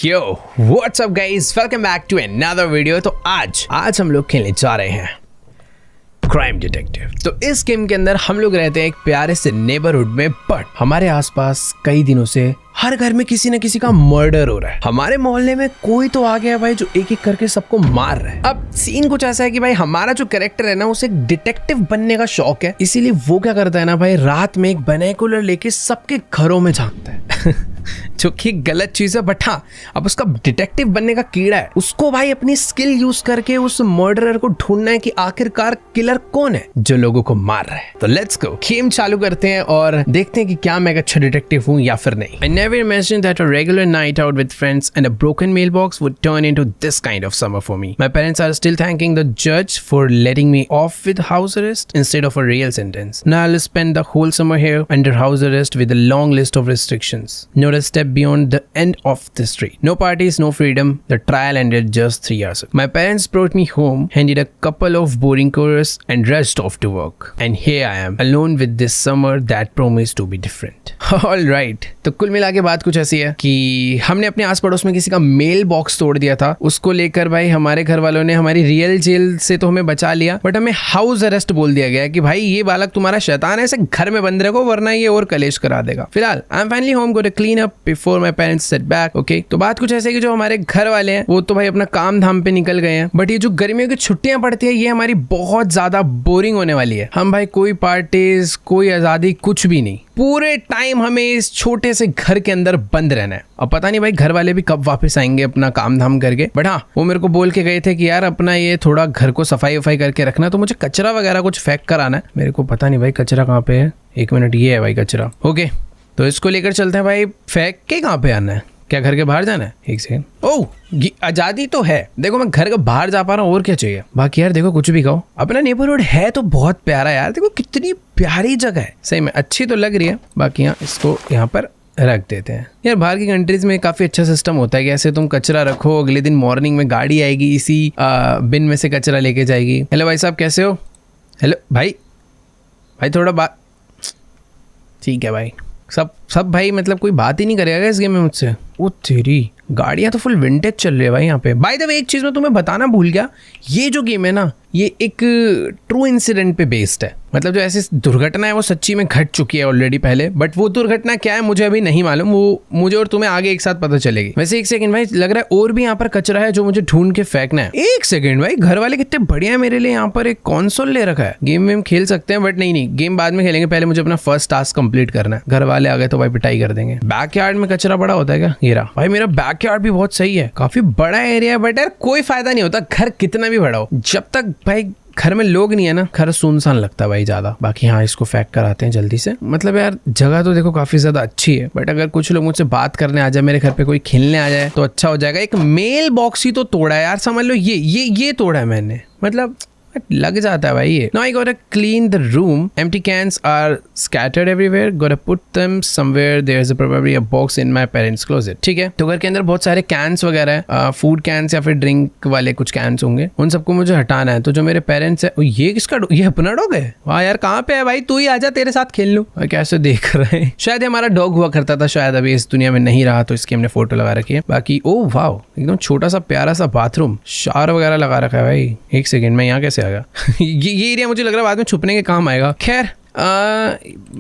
Yo what's up guys, welcome back to another video. तो आज हम लोग खेलने जा रहे हैं क्राइम डिटेक्टिव। तो इस गेम के अंदर हम लोग रहते हैं एक प्यारे से नेबरहुड में, बट हमारे आसपास कई दिनों से हर घर में किसी न किसी का मर्डर हो रहा है। हमारे मोहल्ले में कोई तो आ गया भाई जो एक एक करके सबको मार रहा है। अब सीन कुछ ऐसा है कि भाई हमारा जो कैरेक्टर है ना, उसे एक डिटेक्टिव बनने का शौक है, इसीलिए वो क्या करता है ना भाई, रात में एक बाइनोकुलर लेके सबके घरों में झांकता है जो कि गलत चीज है, बट हाँ अब उसका डिटेक्टिव बनने का कीड़ा है, उसको भाई अपनी स्किल यूज करके उस मर्डरर को ढूंढना है कि आखिरकार किलर कौन है जो लोगों को मार रहा है। तो लेट्स गो, गेम चालू करते हैं और देखते हैं कि क्या मैं एक अच्छा डिटेक्टिव हूँ या फिर नहीं। I never imagined that a regular night out with friends and a broken mailbox would turn into this kind of summer for me. My parents are still thanking the judge for letting me off with house arrest instead of a real sentence. Now I'll spend the whole summer here under house arrest with a long list of restrictions. Not a step beyond the end of the street. No parties, no freedom. The trial ended just 3 years ago. My parents brought me home, handed a couple of boring chorus and rushed off to work. And here I am, alone with this summer that promised to be different. All right. तो कुल मिला के बात कुछ ऐसी है कि हमने अपने आस पड़ोस में किसी का मेल बॉक्स तोड़ दिया था। उसको लेकर भाई हमारे घर वालों ने हमारी रियल जेल से तो हमें बचा लिया, बट हमें हाउस अरेस्ट बोल दिया गया कि भाई ये बालक तुम्हारा शैतान है, इसे घर में बंद रखो वरना ये और कलेश करा देगा। फिलहाल I am finally home, go to clean up before my parents set back. Okay, तो बात कुछ ऐसे कि जो हमारे घर वाले हैं वो तो भाई अपना काम धाम पे निकल गए हैं, बट ये जो गर्मियों की छुट्टियां पड़ती है ये हमारी बहुत ज्यादा बोरिंग होने वाली है। हम भाई कोई पार्टीज, कोई आजादी, कुछ भी नहीं, पूरे टाइम हमें इस छोटे से घर के अंदर बंद रहना है। अब पता नहीं भाई घर वाले भी कब वापस आएंगे अपना काम धाम करके, बट हाँ वो मेरे को बोल के गए थे कि यार अपना ये थोड़ा घर को सफाई वफाई करके रखना, तो मुझे कचरा वगैरह कुछ फेंक कर आना है। मेरे को पता नहीं भाई कचरा कहाँ पे है, एक मिनट, ये है भाई कचरा। ओके, तो इसको लेकर चलते हैं भाई। फेंक के कहाँ पे आना है, क्या घर के बाहर जाना है? एक सेकंड, ओह आजादी तो है, देखो मैं घर के बाहर जा पा रहा हूँ, और क्या चाहिए। बाकी यार देखो कुछ भी कहो, अपना नेबरहुड है तो बहुत प्यारा यार, देखो कितनी प्यारी जगह है, सही में अच्छी तो लग रही है। बाकी यहाँ इसको यहाँ पर रख देते हैं। यार बाहर की कंट्रीज में काफी अच्छा सिस्टम होता है कि ऐसे तुम कचरा रखो, अगले दिन मॉर्निंग में गाड़ी आएगी, इसी बिन में से कचरा लेके जाएगी। हेलो भाई साहब कैसे हो? हेलो भाई, भाई थोड़ा बात, ठीक है भाई। सब भाई मतलब कोई बात ही नहीं करेगा इस गेम में मुझसे। ओ तेरी, गाड़ियाँ तो फुल विंटेज चल रही है भाई यहाँ पे। बाय द वे एक चीज़ मैं तुम्हें बताना भूल गया, ये जो गेम है ना ये एक ट्रू इंसिडेंट पे बेस्ड है। मतलब जो ऐसी दुर्घटना है वो सच्ची में घट चुकी है ऑलरेडी पहले, बट वो दुर्घटना क्या है मुझे अभी नहीं मालूम, वो मुझे और तुम्हें आगे एक साथ पता चलेगी। वैसे एक सेकंड भाई, लग रहा है और भी यहाँ पर कचरा है जो मुझे ढूंढ के फेंकना है। एक सेकंड भाई, घर वाले कितने बढ़िया है मेरे लिए, यहाँ पर एक कंसोल ले रखा है, गेम वेम खेल सकते हैं, बट नहीं गेम बाद में खेलेंगे, पहले मुझे अपना फर्स्ट टास्क कंप्लीट करना है। घर वाले आ गए तो भाई पिटाई कर देंगे। बैकयार्ड में कचरा बड़ा होता है क्या? ये रहा भाई, मेरा बैकयार्ड भी बहुत सही है, काफी बड़ा एरिया है, बट यार कोई फायदा नहीं होता घर कितना भी बड़ा हो, जब तक भाई घर में लोग नहीं है ना, घर सुनसान लगता है भाई ज्यादा। बाकी हाँ इसको फेंक कर आते हैं जल्दी से। मतलब यार जगह तो देखो काफी ज्यादा अच्छी है, बट अगर कुछ लोग मुझसे बात करने आ जाए, मेरे घर पे कोई खेलने आ जाए तो अच्छा हो जाएगा। एक मेल बॉक्स ही तो तोड़ा है यार, समझ लो ये तोड़ा है मैंने, मतलब लग जाता है भाई ये। Now I gotta clean the room. Empty cans are scattered everywhere. Gotta put them somewhere. There's probably a box in my parents' closet. ठीक है, तो घर के अंदर बहुत सारे कैंस वगैरह है, फूड कैंस या फिर ड्रिंक वाले कुछ कैंस होंगे, उन सबको मुझे हटाना है। तो जो मेरे पेरेंट्स है, ये किसका, ये अपना डॉग है? वाह यार कहाँ पे है भाई, तू ही आजा, तेरे साथ खेल लूं। कैसे देख रहे हैं, शायद हमारा डॉग हुआ करता था, शायद अभी इस दुनिया में नहीं रहा, तो इसकी हमने फोटो लगा रखी है। बाकी ओ वाह, एकदम छोटा सा प्यारा सा बाथरूम, शावर वगैरह लगा रखा है भाई। एक सेकेंड, मैं यहाँ कैसे आ गया ये एरिया मुझे लग रहा है बाद में छुपने के काम आएगा। खैर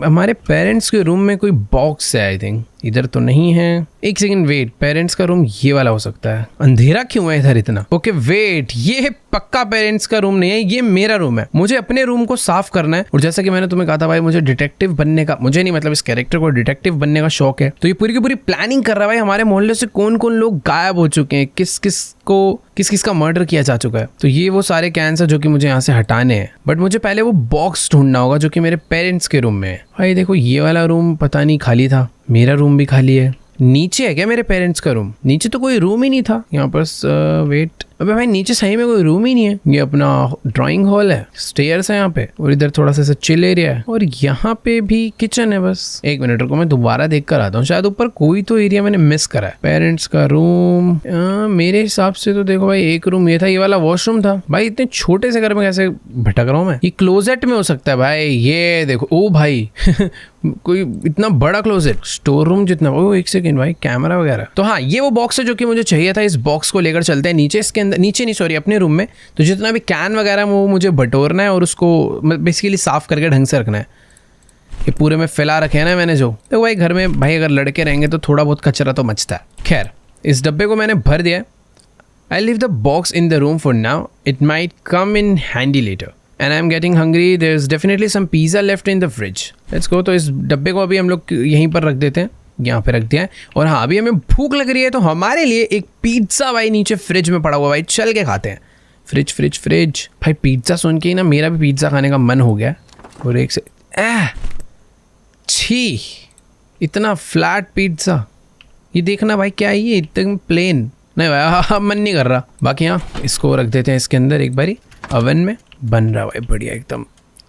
हमारे पेरेंट्स के रूम में कोई बॉक्स है, आई थिंक इधर तो नहीं है। एक सेकंड वेट, पेरेंट्स का रूम ये वाला हो सकता है, अंधेरा क्यों है इधर इतना? ओके वेट, ये पक्का पेरेंट्स का रूम नहीं है, ये मेरा रूम है। मुझे अपने रूम को साफ करना है, और जैसा कि मैंने तुम्हें कहा था भाई मुझे डिटेक्टिव बनने का, मुझे नहीं मतलब इस कैरेक्टर को डिटेक्टिव बनने का शौक है, तो ये पूरी की पूरी प्लानिंग कर रहा है भाई हमारे मोहल्ले से कौन कौन लोग गायब हो चुके हैं, किस किस का मर्डर किया जा चुका है। तो ये वो सारे कैंस है जो कि मुझे यहाँ से हटाने हैं, बट मुझे पहले वो बॉक्स ढूंढना होगा जो कि मेरे पेरेंट्स के रूम में है। भाई देखो ये वाला रूम पता नहीं खाली था, मेरा रूम भी खाली है। नीचे है क्या मेरे पेरेंट्स का रूम? नीचे तो कोई रूम ही नहीं था यहाँ पर। वेट, अबे भाई नीचे सही में कोई रूम ही नहीं है, ये अपना ड्राइंग हॉल है, स्टेयर्स है यहाँ पे, और इधर थोड़ा सा चिल एरिया है, और यहाँ पे भी किचन है बस। एक मिनट रुको, मैं दोबारा देख कर आता हूँ, शायद ऊपर कोई तो एरिया मैंने मिस करा है। पेरेंट्स का रूम, मेरे हिसाब से तो देखो भाई एक रूम ये था, ये वाला वॉशरूम था। भाई इतने छोटे से घर में कैसे भटक रहा हूँ मैं। ये क्लोजेट में हो सकता है भाई, ये देखो, ओ भाई कोई इतना बड़ा क्लोजेट, स्टोर रूम जितना। ओ एक सेकंड भाई, कैमरा वगैरह। तो हाँ, ये वो बॉक्स है जो कि मुझे चाहिए था। इस बॉक्स को लेकर चलते हैं नीचे, इसके अंदर, नीचे नहीं सॉरी, अपने रूम में। तो जितना भी कैन वगैरह वो मुझे बटोरना है और उसको बेसिकली साफ करके ढंग से रखना है। ये पूरे में फैला रखे हैं ना मैंने जो। तो भाई घर में भाई अगर लड़के रहेंगे तो थोड़ा बहुत कचरा तो मचता है। खैर, इस डब्बे को मैंने भर दिया है। I leave the box in the room for now, it might come in handy later. And I am getting hungry, there is definitely some pizza left in the fridge. Let's go. तो इस डब्बे को अभी हम लोग यहीं पर रख देते हैं, यहाँ पे रख दिया है। और हाँ, अभी हमें भूख लग रही है तो हमारे लिए एक पिज़्ज़ा भाई नीचे फ्रिज में पड़ा हुआ, भाई चल के खाते हैं। फ्रिज फ्रिज फ्रिज भाई, पिज़्ज़ा सुन के ही ना मेरा भी पिज़्ज़ा खाने का मन हो गया। और एक से छी, इतना फ्लैट पिज़्ज़ा, ये देखना भाई क्या है, ये एकदम प्लेन। नहीं भाई, हाँ मन नहीं कर रहा। बाकी हाँ, इसको रख देते हैं इसके अंदर एक बारी, ओवन में बन रहा भाई बढ़िया एकदम।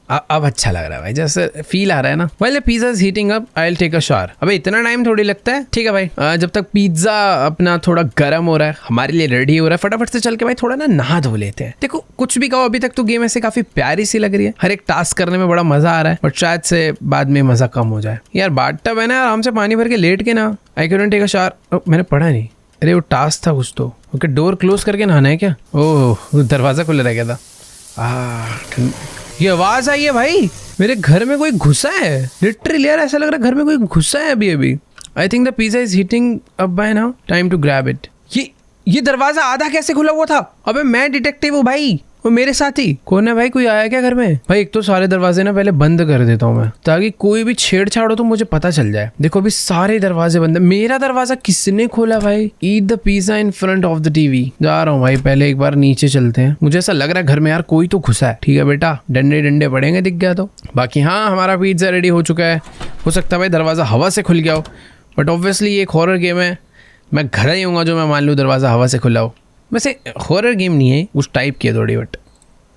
अब अच्छा लग रहा है भाई, जैसे फील आ रहा है ना। Well pizza is heating up, I will take a shower. अबे इतना टाइम थोड़ी लगता है। ठीक है भाई, जब तक पिज़्ज़ा अपना थोड़ा गर्म हो रहा है, हमारे लिए रेडी हो रहा है, फटाफट से चल के भाई थोड़ा ना नहा धो लेते हैं। देखो कुछ भी कहो, अभी तक तो गेम ऐसे काफी प्यारी सी लग रही है, हर एक टास्क करने में बड़ा मजा आ रहा है, बट शायद से बाद में मजा कम हो जाए। यार बाथटब है ना, आराम से पानी भर के लेट के ना। I can take a shower. मैंने पढ़ा नहीं, अरे वो टास्क था कुछ तो। ओके, डोर क्लोज करके नहाना है क्या? ओह, दरवाजा खुला रह गया था। ये आवाज आई है भाई, मेरे घर में कोई घुसा है लिटरली यार, ऐसा लग रहा है घर में कोई घुसा है अभी अभी। I think the pizza is heating up by now, time to grab it. ये दरवाजा आधा कैसे खुला हुआ था? अबे मैं डिटेक्टिव हूँ भाई, वो मेरे साथी कौन है भाई? कोई आया क्या घर में? भाई एक तो सारे दरवाजे ना पहले बंद कर देता हूँ मैं, ताकि कोई भी छेड़छाड़ हो तो मुझे पता चल जाए। देखो अभी सारे दरवाजे बंद है। मेरा दरवाजा किसने खोला भाई? Eat the pizza in front of the TV. जा रहा हूँ भाई, पहले एक बार नीचे चलते हैं। मुझे ऐसा लग रहा है घर में यार कोई तो घुसा है। ठीक है बेटा, डंडे डंडे पड़ेंगे दिख गया तो। बाकी हाँ, हमारा पिज़्ज़ा रेडी हो चुका है। हो सकता है भाई दरवाजा हवा से खुल गया हो, बट ऑब्वियसली ये एक हॉरर गेम है, मैं घर ही हूँगा जो मैं मान लूँ दरवाजा हवा से खुला हो। वैसे हॉरर गेम नहीं है, उस टाइप की है थोड़ी, बट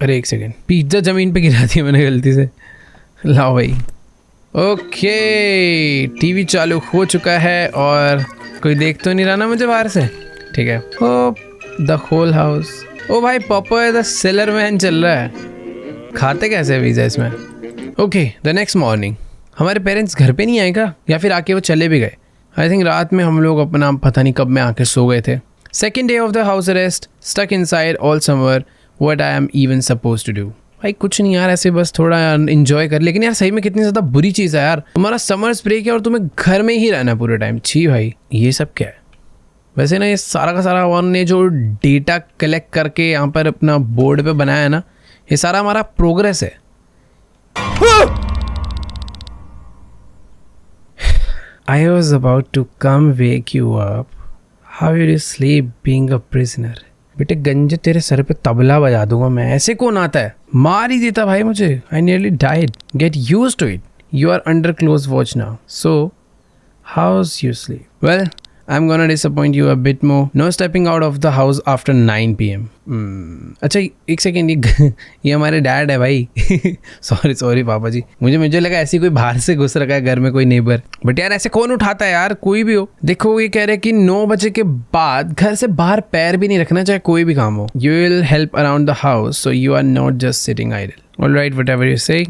अरे एक सेकेंड, पिज़्ज़ा ज़मीन पे गिरा दिया मैंने गलती से। लाओ भाई। ओके, टीवी चालू हो चुका है और कोई देख तो नहीं रहा ना मुझे बाहर से? ठीक है। ओ द होल हाउस। ओ भाई पॉपॉय द सेलर मैन चल रहा है। खाते कैसे पिज़्ज़ा इसमें? ओके, द नेक्स्ट मॉर्निंग हमारे पेरेंट्स घर पे नहीं आए क्या, या फिर आके वो चले भी गए? आई थिंक रात में हम लोग अपना पता नहीं कब में आके सो गए थे। Second day of the house arrest, stuck inside all summer, what I am even suppose to do. भाई कुछ नहीं यार, ऐसे बस थोड़ा एंजॉय कर। लेकिन यार सही में कितनी ज़्यादा बुरी चीज़ है यार, तुम्हारा समर्स ब्रेक है और तुम्हें घर में ही रहना पूरे टाइम। छी भाई, ये सब क्या है? वैसे ना ये सारा का सारा वन ने जो डेटा कलेक्ट करके यहाँ पर अपना बोर्ड पे बनाया है ना, ये सारा हमारा प्रोग्रेस है। I was about to come wake you up. How did you sleep being a prisoner? बेटे गंजे तेरे सर पे तबला बजा दूंगा मैं, ऐसे कौन आता है? मार ही देता भाई मुझे। I nearly died. Get used to it. You are under close watch now. So, how's your sleep? Well, I'm gonna disappoint you a bit more. No stepping out of the house after 9 PM. अच्छा एक second, ये हमारे dad है भाई। Sorry पापा जी, मुझे लगा ऐसी कोई बाहर से घुस रखा है घर में कोई नेबर। बट यार ऐसे कौन उठाता है यार, कोई भी हो। देखो ये कह रहे हैं कि 9 बजे के बाद घर से बाहर पैर भी नहीं रखना, चाहे कोई भी काम हो। You will help around the house, so you are not just sitting idle. Alright, whatever you say.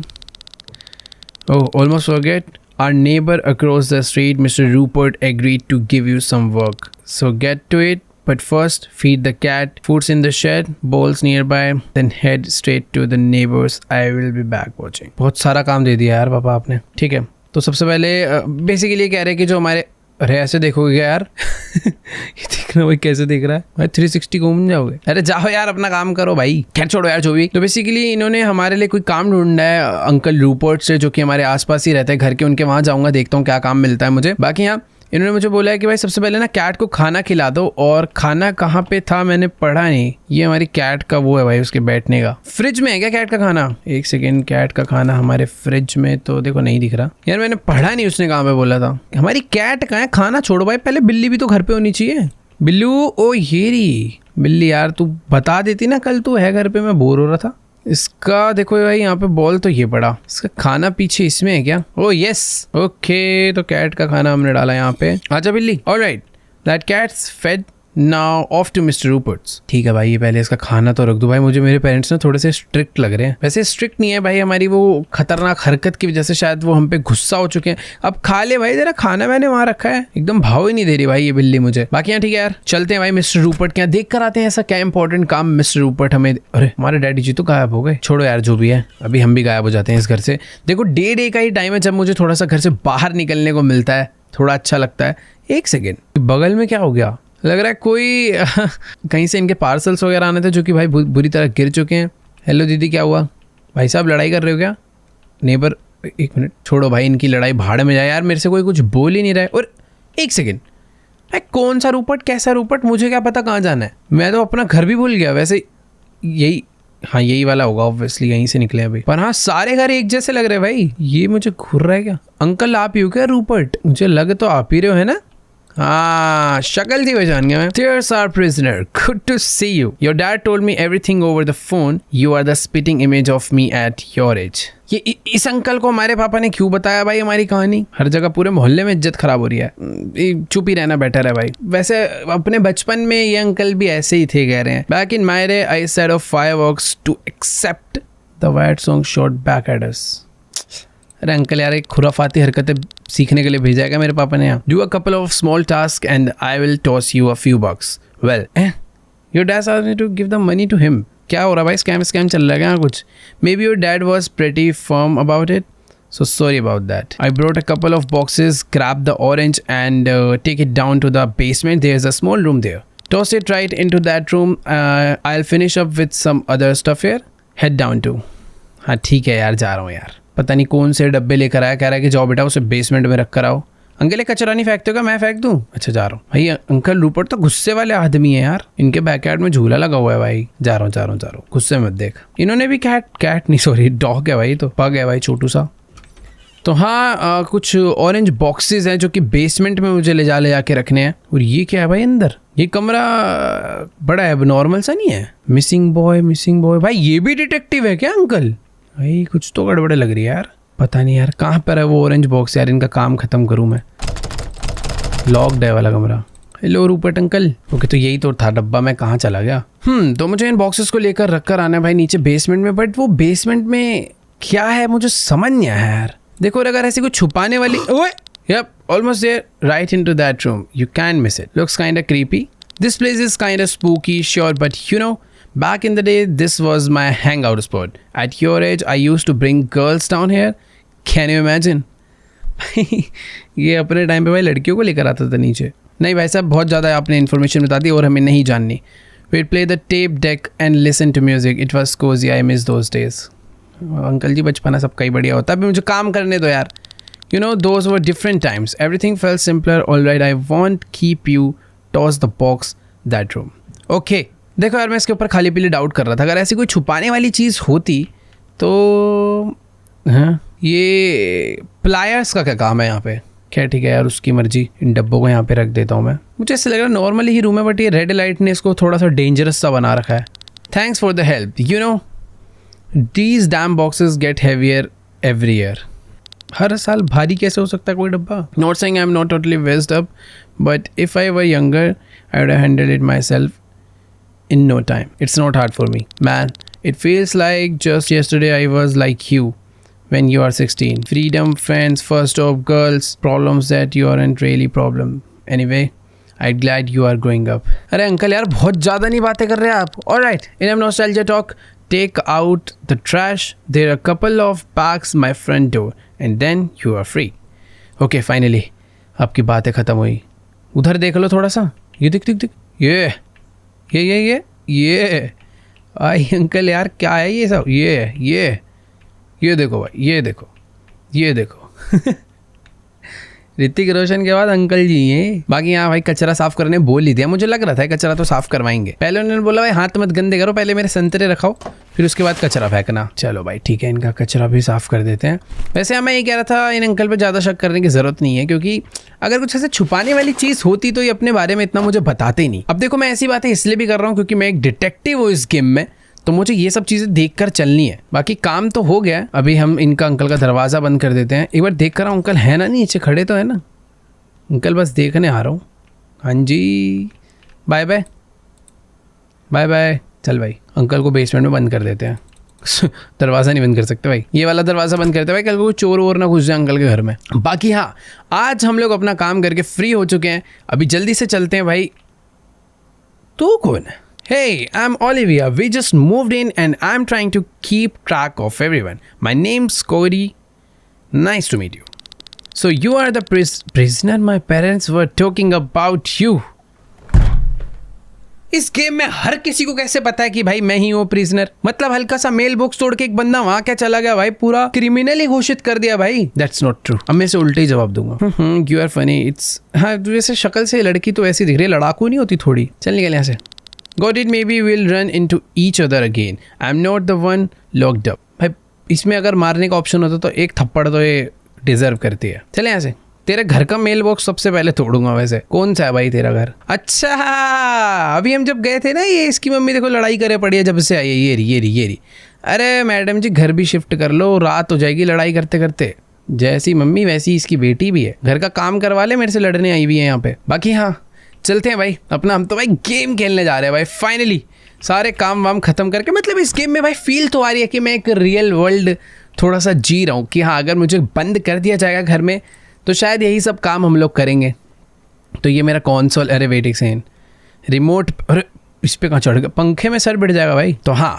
Oh, almost forget. Our neighbor across the street, Mr. Rupert, agreed to give you some work. So get to it. But first, feed the cat. Food's in the shed. Bowls nearby. Then head straight to the neighbors. I will be back watching. बहुत सारा काम दे दिया यार पापा आपने। ठीक है, तो सबसे पहले बेसिकली कह रहे हैं कि जो हमारे, अरे ऐसे देखोगे यार? ये देखना भाई कैसे देख रहा है भाई, 360 घूम जाओगे। अरे जाओ यार अपना काम करो भाई, खैर छोड़ो यार जो भी। तो बेसिकली इन्होंने हमारे लिए कोई काम ढूंढा है अंकल रूपर्ट से, जो कि हमारे आसपास ही रहते हैं घर के। उनके वहाँ जाऊँगा, देखता हूँ क्या काम मिलता है मुझे। बाकी यहाँ इन्होंने मुझे बोला है कि भाई सबसे पहले ना कैट को खाना खिला दो। और खाना कहाँ पे था मैंने पढ़ा नहीं। ये हमारी कैट का वो है भाई, उसके बैठने का। फ्रिज में है क्या कैट का खाना? एक सेकेंड, कैट का खाना हमारे फ्रिज में तो देखो नहीं दिख रहा यार, मैंने पढ़ा नहीं उसने कहाँ पे बोला था। हमारी कैट कहाँ है? खाना छोड़ो भाई, पहले बिल्ली भी तो घर पे होनी चाहिए। बिल्लू, ओ ये रही बिल्ली यार तू बता देती ना, कल तू है घर पे, मैं बोर हो रहा था। इसका देखो भाई यहाँ पे बॉल तो ये पड़ा, इसका खाना पीछे इसमें है क्या? ओह यस, ओके, तो कैट का खाना हमने डाला यहाँ पे। आजा बिल्ली। Alright, that cat's fed, now off to mister Rupert's. ठीक है भाई, ये पहले इसका खाना तो रख दो भाई, मुझे मेरे पेरेंट्स ना थोड़े से स्ट्रिक्ट लग रहे हैं। वैसे स्ट्रिक्ट नहीं है भाई, हमारी वो खतरनाक हरकत की वजह से शायद वो हम पे गुस्सा हो चुके हैं। अब खा ले भाई, जरा खाना मैंने वहां रखा है, एकदम भाव ही नहीं दे रही भाई ये बिल्ली मुझे। बाकी यहाँ ठीक है यार, चलते हैं भाई मिस्टर रूपर्ट के यहाँ, देख कर आते हैं ऐसा क्या इंपॉर्टेंट काम मिस्टर रूपर्ट हमें। अरे हमारे डैडी जी तो गायब हो गए, छोड़ो यार जो भी है, अभी हम भी गायब हो जाते हैं इस घर से। देखो डे का ही टाइम है जब मुझे थोड़ा सा घर से बाहर निकलने को मिलता है, थोड़ा अच्छा लगता है। एक सेकेंड, बगल में क्या हो गया? लग रहा है कोई कहीं से इनके पार्सल्स वगैरह आने थे जो कि भाई बुरी तरह गिर चुके हैं। हेलो दीदी, क्या हुआ? भाई साहब लड़ाई कर रहे हो क्या? नेबर, एक मिनट छोड़ो भाई, इनकी लड़ाई भाड़ में जाए यार, मेरे से कोई कुछ बोल ही नहीं रहा है। और एक सेकेंड, कौन सा रूपर्ट, कैसा रूपर्ट, मुझे क्या पता कहाँ जाना है? मैं तो अपना घर भी भूल गया। वैसे यही, हाँ यही वाला होगा ऑब्वियसली, यहीं से निकले अभी। पर हाँ सारे घर एक जैसे लग रहे हैं भाई। ये मुझे घूर रहा है क्या? अंकल आप ही हो क्या रूपर्ट? मुझे लग तो आप ही रहे हो, है ना? हाँ शक्ल थी पहचान गया मैं। Dears our prisoner, good to see you. Your dad told me everything over the phone. You are the spitting image of me at your age. ये इस अंकल को हमारे पापा ने क्यों बताया भाई हमारी कहानी? हर जगह पूरे मोहल्ले में इज्जत खराब हो रही है, चुप ही रहना बेटर है भाई। वैसे अपने बचपन में ये अंकल भी ऐसे ही थे कह रहे हैं। Back in my day, I set off fireworks to accept the Wyatt song shot back at us. अरे अंकल यार, एक खुराफाती हरकतें सीखने के लिए भेजा है मेरे पापा ने यहाँ। Do a couple of small task and I will toss you a few bucks. Well your dad asked me to give the money to him. क्या हो रहा है भाई, स्कैम चल रहा है क्या कुछ? May be your dad was pretty firm about it, so sorry about that. I brought a couple of boxes, grab the orange and take it down to the basement. There's a small room there. Toss it right into that room. I'll finish up with some other stuff here. Head down to. हाँ ठीक है यार, जा रहा हूँ यार। पता नहीं कौन से डब्बे लेकर आया, कह रहा है कि जाओ बेटा उसे बेसमेंट में रख कर आओ। अंकल ये कचरा नहीं फेंकते हो क्या? मैं फेंक दूँ? अच्छा जा रहा हूँ भाई। अंकल रूपर्ट तो गुस्से वाले आदमी है यार, इनके बैकयार्ड में झूला लगा हुआ है भाई। जा रहा हूँ, गुस्से मत देख। इन्होंने भी कैट नहीं सॉरी डॉग है भाई, तो पग है भाई छोटू सा। तो हाँ कुछ ऑरेंज बॉक्सेस हैं जो कि बेसमेंट में मुझे ले जाके रखने हैं। और ये क्या है भाई अंदर? ये कमरा बड़ा है, नॉर्मल सा नहीं है। मिसिंग बॉय भाई, ये भी डिटेक्टिव है क्या अंकल? भाई कुछ तो गड़बड़ लग रही है यार, पता नहीं यार कहाँ पर है वो ऑरेंज बॉक्स यार, इनका काम खत्म करूँ मैं। लॉक्ड है वाला कमरा। Hello Rupert uncle. ओके तो यही तो था डब्बा, मैं कहाँ चला गया? तो मुझे इन बॉक्सेस को लेकर रख कर आना है भाई नीचे बेसमेंट में, बट वो बेसमेंट में क्या है मुझे समझ नहीं आया यार। देखो अगर ऐसी कोई छुपाने वाली, ओए yep, almost there, right into that room. You can't miss it. Looks kinda creepy. This place is kinda spooky, sure, but you know, back in the day, this was my hangout spot. At your age, I used to bring girls down here. Can you imagine? ये अपने time पे भाई लड़कियों को लेकर आता था नीचे। नहीं भाई साहब, बहुत ज़्यादा आपने इन्फॉर्मेशन बता दी और हमें नहीं जाननी। We'd play the tape deck and listen to music. It was cozy. I miss those days. Uncle ji बचपना सबका ही बढ़िया होता है, अभी मुझे काम करने दो यार। You know, those were different times. Everything felt simpler. All right, I won't keep you. Toss the box that room. Okay. देखो यार, मैं इसके ऊपर खाली पीली डाउट कर रहा था। अगर ऐसी कोई छुपाने वाली चीज़ होती तो हाँ, ये प्लायर्स का क्या काम है यहाँ पे? क्या ठीक है यार, उसकी मर्जी। इन डब्बों को यहाँ पे रख देता हूँ मैं। मुझे ऐसा लग रहा है नॉर्मली ही रूम है, बट ये रेड लाइट ने इसको थोड़ा सा डेंजरस सा बना रखा है। Thanks for the help. You know, these damn boxes get heavier every year. हर साल भारी कैसे हो सकता है कोई डब्बा? Not saying I'm not totally messed up, but if I were younger, I would have handled it myself in no time. It's not hard for me, man. It feels like just yesterday I was like you when you are 16. Freedom, friends, first stop, girls, problems that you aren't really problem. Anyway, I'm glad you are growing up. अरे uncle यार बहुत ज़्यादा नहीं बातें कर रहे आप। All right, enough nostalgia talk. Take out the trash. There are a couple of bags my front door, and then you are free. Okay, finally, आपकी बातें खत्म हुई। उधर देख लो थोड़ा सा। ये दिख ये आई अंकल यार, क्या है ये सब? ये देखो भाई, ये देखो ऋतिक रोशन के बाद अंकल जी हैं। बाकी यहाँ भाई कचरा साफ करने बोल ही दिया, मुझे लग रहा था कचरा तो साफ करवाएंगे। पहले उन्होंने बोला भाई हाथ मत गंदे करो, पहले मेरे संतरे रखाओ फिर उसके बाद कचरा फेंकना। चलो भाई ठीक है, इनका कचरा भी साफ कर देते हैं। वैसे मैं ये कह रहा था इन अंकल पे ज़्यादा शक करने की ज़रूरत नहीं है, क्योंकि अगर कुछ ऐसे छुपाने वाली चीज़ होती तो ये अपने बारे में इतना मुझे बताते ही नहीं। अब देखो मैं ऐसी बातें इसलिए भी कर रहा हूँ क्योंकि मैं एक डिटेक्टिव हूँ इस गेम में, तो मुझे ये सब चीज़ें देखकर चलनी है। बाकी काम तो हो गया है, अभी हम इनका अंकल का दरवाज़ा बंद कर देते हैं। एक बार देख कर अंकल है ना नीचे खड़े तो है ना? अंकल बस देखने आ रहा हूँ। हाँ जी, बाय बाय बाय बाय। चल भाई अंकल को बेसमेंट में बंद कर देते हैं। दरवाज़ा नहीं बंद कर सकते भाई, ये वाला दरवाज़ा बंद करते भाई, कल को चोर वोर ना घुस जाए अंकल के घर में। बाकी हाँ, आज हम लोग अपना काम करके फ्री हो चुके हैं, अभी जल्दी से चलते हैं भाई। तू कौन है? Hey, I'm Olivia. We just moved in and I'm trying to keep track of everyone. My name's Cody. Nice to meet you. So you are the prisoner my parents were talking about you. इस game में हर किसी को कैसे पता है कि भाई मैं ही हूँ प्रिजनर? मतलब हल्का सा मेल बॉक्स तोड़ के एक बंदा वहां क्या चला गया भाई, पूरा क्रिमिनल ही घोषित कर दिया भाई। That's not true. अब मैं से उल्टे ही जवाब दूंगा। You are funny. It's हाँ वैसे शक्ल से लड़की तो ऐसी दिख रही है, लड़ाकू नहीं होती थोड़ी। चल निकल यहाँ से। Got it, maybe we'll run into each other again. I'm not the one locked up. भाई इसमें अगर मारने का ऑप्शन होता तो एक थप्पड़ तो ये डिजर्व करती है। चले यहाँ से। तेरे घर का मेल बॉक्स सबसे पहले तोड़ूंगा। वैसे कौन सा है भाई तेरा घर? अच्छा अभी हम जब गए थे ना, ये इसकी मम्मी देखो लड़ाई करे पड़ी है जब से आई है। ये रही। अरे मैडम जी घर भी शिफ्ट कर लो, रात हो जाएगी लड़ाई करते करते। जैसी मम्मी वैसी इसकी बेटी भी है, घर का काम करवा ले, मेरे से लड़ने आई हुई है यहाँ पे। बाकी हाँ चलते हैं भाई अपना, हम तो भाई गेम खेलने जा रहे हैं भाई फाइनली, सारे काम वाम खत्म करके। मतलब इस गेम में भाई फील तो आ रही है कि मैं एक रियल वर्ल्ड थोड़ा सा जी रहा हूँ कि हाँ अगर मुझे बंद कर दिया जाएगा घर में तो शायद यही सब काम हम लोग करेंगे। तो ये मेरा कंसोल, अरे वेट एक सेकंड, रिमोट, अरे इस पर कहाँ चढ़ गया, पंखे में सर बैठ जाएगा भाई। तो हाँ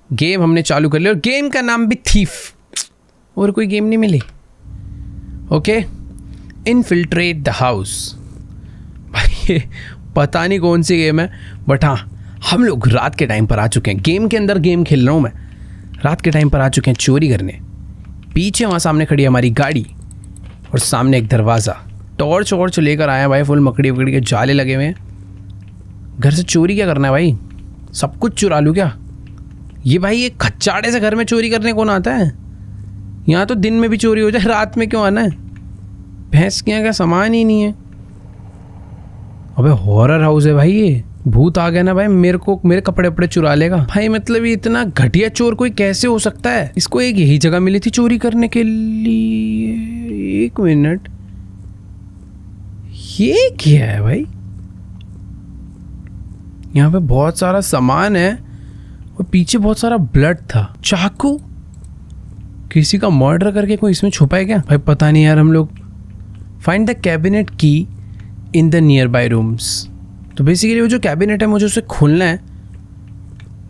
गेम हमने चालू कर लिया और गेम का नाम भी थीफ, और कोई गेम नहीं मिली। Okay, infiltrate the house. भाई ये पता नहीं कौन सी गेम है, बट हाँ हम लोग रात के टाइम पर आ चुके हैं। गेम के अंदर गेम खेल रहा हूँ मैं, रात के टाइम पर आ चुके हैं चोरी करने। पीछे वहाँ सामने खड़ी है हमारी गाड़ी और सामने एक दरवाज़ा। टॉर्च वॉर्च लेकर आया भाई, फुल मकड़ी वकड़ी के जाले लगे हुए हैं। घर से चोरी क्या करना है भाई? सब कुछ चुरा लूँ क्या? ये भाई ये खच्चाड़े से घर में चोरी करने कौन आता है? यहाँ तो दिन में भी चोरी हो जाए, रात में क्यों आना है? भैंस के यहाँ का सामान ही नहीं है। अबे हॉरर हाउस है भाई, ये भूत आ गया ना भाई, मेरे को मेरे कपड़े वपड़े चुरा लेगा भाई। मतलब ये इतना घटिया चोर कोई कैसे हो सकता है? इसको एक यही जगह मिली थी चोरी करने के लिए। एक मिनट, ये क्या है भाई? यहाँ पे बहुत सारा सामान है और पीछे बहुत सारा ब्लड था। चाकू, किसी का मर्डर करके कोई इसमें छुपा है क्या भाई? पता नहीं यार। हम लोग फाइंड द कैबिनेट की in the near by rooms. तो बेसिकली वो जो कैबिनेट है मुझे उसे खोलना है,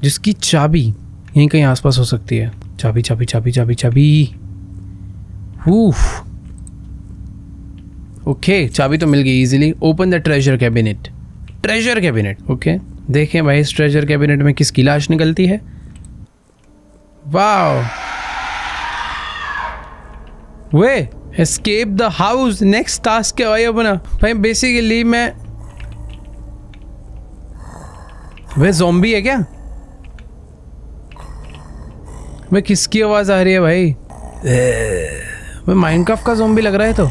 जिसकी चाबी यहीं कहीं आसपास हो सकती है। चाबी चाबी चाबी चाबी चाबी। ओके चाबी तो मिल गई easily. Open the treasure cabinet. Treasure cabinet, okay देखें भाई इस ट्रेजर कैबिनेट में किसकी लाश निकलती है। Wow, way escape the house. Next task क्या भाई अपना? भाई बेसिकली वे ज़ॉम्बी है क्या? वे किसकी आवाज आ रही है भाई? वे माइनक्राफ्ट का ज़ॉम्बी लग रहा है। तो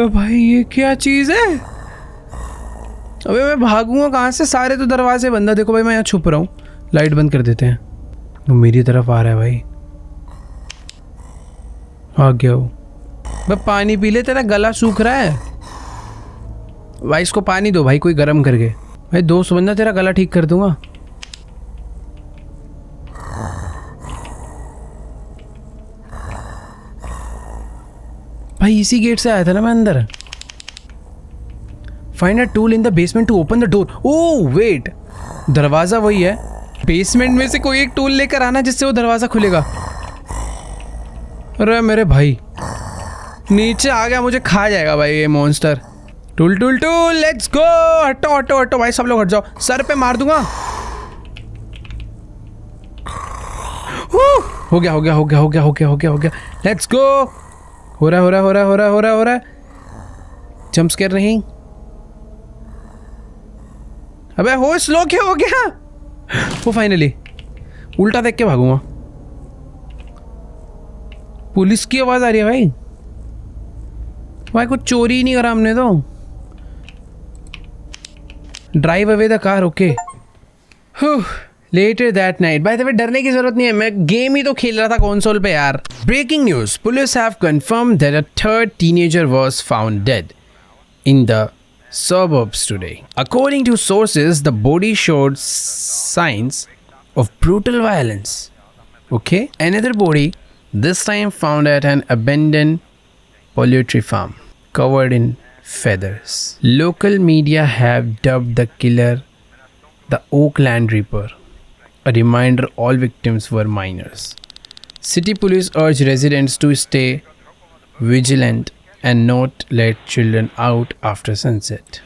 भाई ये क्या चीज है? अबे मैं भागूंगा कहाँ से? सारे तो दरवाजे बंद है। देखो भाई मैं यहाँ छुप रहा हूँ। लाइट बंद कर देते हैं। वो मेरी तरफ आ रहा है भाई। आ गया वो। भाई पानी पी ले, तेरा गला सूख रहा है भाई। इसको पानी दो भाई कोई गर्म करके। भाई 200 बंदा तेरा गला ठीक कर दूंगा। भाई इसी गेट से आया था ना मैं अंदर। Find a tool in the basement to open the door. Oh wait, दरवाजा वही है। बेसमेंट में से कोई एक टूल लेकर आना जिससे वो दरवाजा खुलेगा। अरे मेरे भाई नीचे आ गया, मुझे खा जाएगा भाई ये monster. Tool tool tool, let's go. हटो हटो हटो भाई, सब लोग हट जाओ, सर पे मार दूंगा। हो गया हो गया हो गया हो गया हो गया हो गया हो गया, लेट्स गो। हो रहा हो रहा हो रहा हो रहा हो रहा हो रहा। जंप स्केयर नहीं। अबे हो स्लो क्या हो गया? वो फाइनली उल्टा देख के भागूंगा। पुलिस की आवाज आ रही है भाई। भाई कुछ चोरी ही नहीं करा हमने तो। Drive away the car, okay. Later that night, by the way, डरने की जरूरत नहीं है, मैं गेम ही तो खेल रहा था कंसोल पे यार। Breaking news: Police have confirmed that a third teenager was found dead in the suburbs today. According to sources, the body showed signs of brutal violence. Okay, another body, this time found at an abandoned poultry farm, covered in feathers. Local media have dubbed the killer the Oakland Reaper. A reminder all victims were minors. City police urge residents to stay vigilant and not let children out after sunset.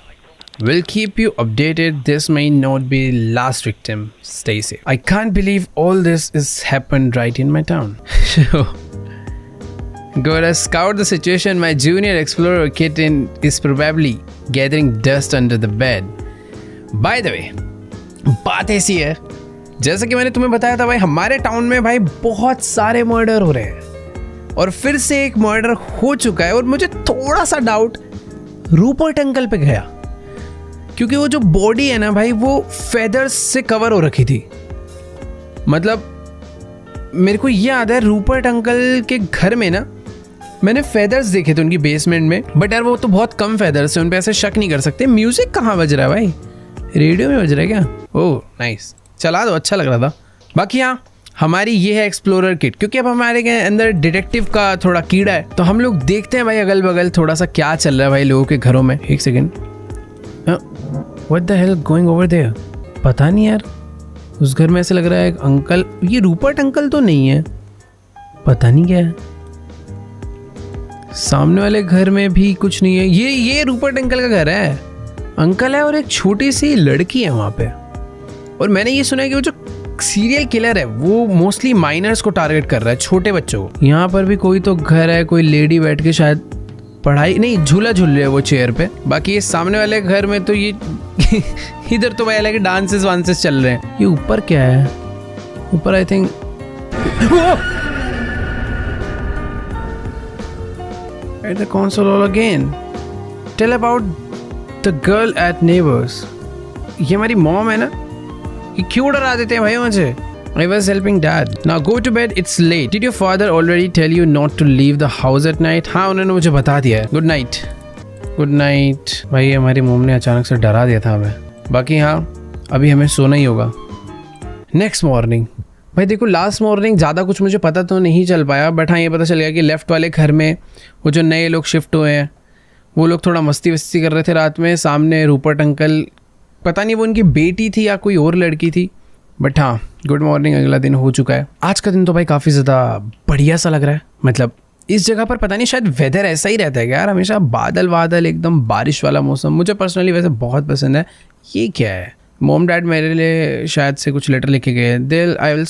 We'll keep you updated. This may not be last victim. Stay safe. I can't believe all this is happened right in my town. Gotta scout the situation. My junior explorer kitten is probably gathering dust under the bed. By the way, बात ऐसी है, जैसा कि मैंने तुम्हें बताया था भाई, हमारे टाउन में भाई बहुत सारे मर्डर हो रहे हैं और फिर से एक मर्डर हो चुका है। और मुझे थोड़ा सा डाउट रूपर्ट अंकल पे गया, क्योंकि वो जो बॉडी है ना भाई, वो फेदर्स से कवर हो रखी थी। मतलब मेरे को ये याद है रूपर्ट अंकल के घर में ना मैंने फेदर्स देखे थे उनकी बेसमेंट में, बट यार वो तो बहुत कम फेदर्स है, उन पे ऐसे शक नहीं कर सकते। म्यूजिक कहाँ बज रहा है भाई? रेडियो में बज रहा है क्या? ओह नाइस, चला दो, अच्छा लग रहा था। बाकी हाँ, हमारी ये है एक्सप्लोरर किट, क्योंकि अब हमारे के अंदर डिटेक्टिव का थोड़ा कीड़ा है, तो हम लोग देखते हैं भाई अगल बगल थोड़ा सा क्या चल रहा है भाई लोगों के घरों में। एक second, what the hell going over there? पता नहीं यार, उस घर में ऐसे लग रहा है एक अंकल। ये रूपर्ट अंकल तो नहीं है, पता नहीं क्या है। सामने वाले घर में भी कुछ नहीं है। ये रूपर्ट अंकल का घर है, अंकल है और एक छोटी सी लड़की है वहाँ पे। और मैंने ये सुना है कि वो जो सीरियल किलर है वो मोस्टली माइनर्स को टारगेट कर रहा है, छोटे बच्चों को। यहाँ पर भी कोई तो घर है, कोई लेडी बैठ के शायद पढ़ाई नहीं, झूला झूल रही है वो चेयर पे। बाकी ये सामने वाले घर में तो ये इधर तो भाई अलग डांसेस वांसेस चल रहे हैं। ये ऊपर क्या है? ऊपर I think at the console all again, tell about the girl at neighbours. ये हमारी मॉम है ना, ये क्यों डरा देते हैं भाई मुझे? I was helping dad. Now go to bed. It's late. Did your father already tell you not to leave the house at night? हाँ, उन्होंने मुझे बता दिया है। Good night. Good night. भाई हमारी मॉम ने अचानक से डरा दिया था हमें। बाकी हाँ, अभी हमें सोना ही होगा। नेक्स्ट मॉर्निंग भाई देखो, लास्ट मॉर्निंग ज़्यादा कुछ मुझे पता तो नहीं चल पाया, बट हाँ ये पता चल गया कि लेफ्ट वाले घर में वो जो नए लोग शिफ्ट हुए हैं वो लोग थोड़ा मस्ती वस्ती कर रहे थे रात में। सामने रूपर्ट अंकल, पता नहीं वो उनकी बेटी थी या कोई और लड़की थी, बट हाँ गुड मॉर्निंग, अगला दिन हो चुका है। आज का दिन तो भाई काफ़ी ज़्यादा बढ़िया सा लग रहा है। मतलब इस जगह पर पता नहीं शायद वेदर ऐसा ही रहता है यार, हमेशा बादल बादल, एकदम बारिश वाला मौसम। मुझे पर्सनली वैसे बहुत पसंद है। ये क्या है? मॉम डैड मेरे लिए शायद से कुछ लेटर लिखे गए हैं। Deal I will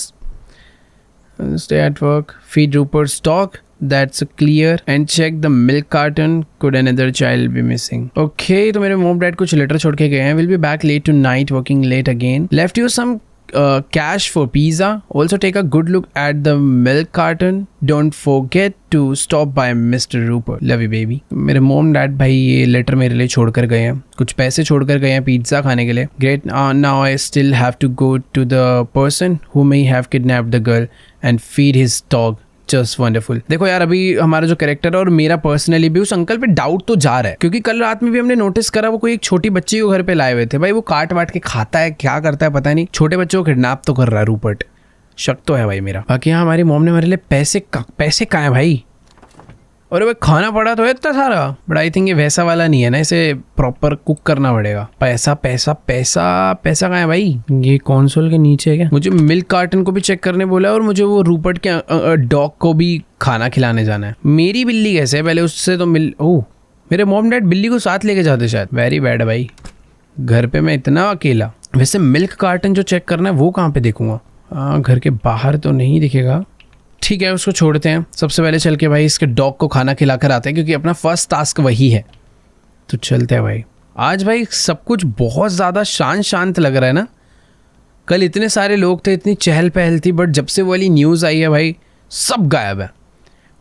stay at work, feed Rupert's dog, that's clear, and check the milk carton, could another child be missing? Okay, तो मेरे मॉम डैड कुछ लेटर छोड़ के गए हैं। Will be back late tonight, working late again. Left you some cash for pizza. Also take a good look at the milk carton. Don't forget to stop by Mr. Rupert. Love you baby. मेरे mom dad भाई ये letter मेरे लिए छोड़ कर गए हैं, कुछ पैसे छोड़ कर गए हैं पिज्ज़ा खाने के लिए। Great. Now I still have to go to the person who may have kidnapped the girl and feed his dog. Just wonderful. देखो यार, अभी हमारा जो कैरेक्टर है और मेरा पर्सनली भी उस अंकल पे डाउट तो जा रहा है, क्योंकि कल रात में भी हमने नोटिस करा वो कोई एक छोटी बच्ची को घर पे लाए हुए थे। भाई वो काट वाट के खाता है, क्या करता है पता नहीं, छोटे बच्चों को किडनैप तो कर रहा है रूपर्ट। शक तो है भाई मेरा। बाकी यहाँ हमारी मॉम ने मेरे लिए पैसे कहाँ है भाई? और भाई खाना पड़ा तो है इतना सारा, बट आई थिंक ये वैसा वाला नहीं है ना, इसे प्रॉपर कुक करना पड़ेगा। पैसा पैसा पैसा पैसा कहाँ है भाई? ये कंसोल के नीचे है क्या? मुझे मिल्क कार्टन को भी चेक करने बोला है और मुझे वो रूपर्ट के डॉग को भी खाना खिलाने जाना है। मेरी बिल्ली कैसे है? पहले उससे तो ओह मेरे मॉम डैड बिल्ली को साथ लेके जाते शायद। वेरी बैड है भाई, घर पे मैं इतना अकेला। वैसे मिल्क कार्टन जो चेक करना है वो कहाँ पे देखूंगा? हाँ, घर के बाहर तो नहीं दिखेगा। ठीक है, उसको छोड़ते हैं। सबसे पहले चल के भाई इसके डॉग को खाना खिला कर आते हैं, क्योंकि अपना फर्स्ट टास्क वही है। तो चलते हैं भाई। आज भाई सब कुछ बहुत ज़्यादा शांत शांत लग रहा है ना। कल इतने सारे लोग थे, इतनी चहल पहल थी, बट जब से वो वाली न्यूज़ आई है भाई सब गायब है।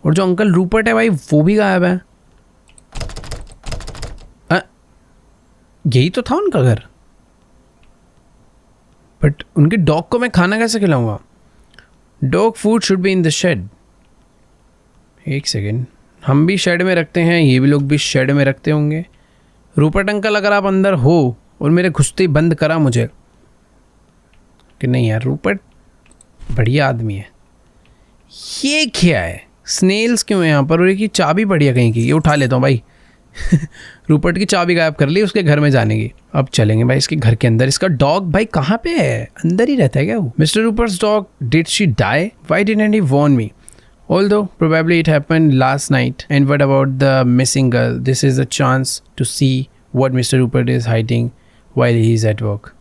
और जो अंकल रूपर्ट है भाई वो भी गायब है। यही तो था उनका घर, बट उनके डॉग को मैं खाना कैसे खिलाऊंगा? Dog food should be in the shed. एक सेकेंड, हम भी शेड में रखते हैं, ये भी लोग भी शेड में रखते होंगे। रूपर्ट अंकल अगर आप अंदर हो और मेरे घुसते ही बंद करा मुझे कि नहीं यार, रूपर्ट बढ़िया आदमी है। ये क्या है? स्नेल्स क्यों है यहाँ पर? और एक चाबी बढ़िया कहीं की, ये उठा लेता हूँ भाई। रूपर्ट की चाबी गायब कर ली उसके घर में जाने की। अब चलेंगे भाई इसके घर के अंदर। इसका डॉग भाई कहाँ पे है? अंदर ही रहता है क्या वो? Mister Rupert's dog, did she die? Why didn't he warn me? Although probably it happened last night. And what about the missing girl? This is a chance to see what Mr. Rupert is hiding while he is at work.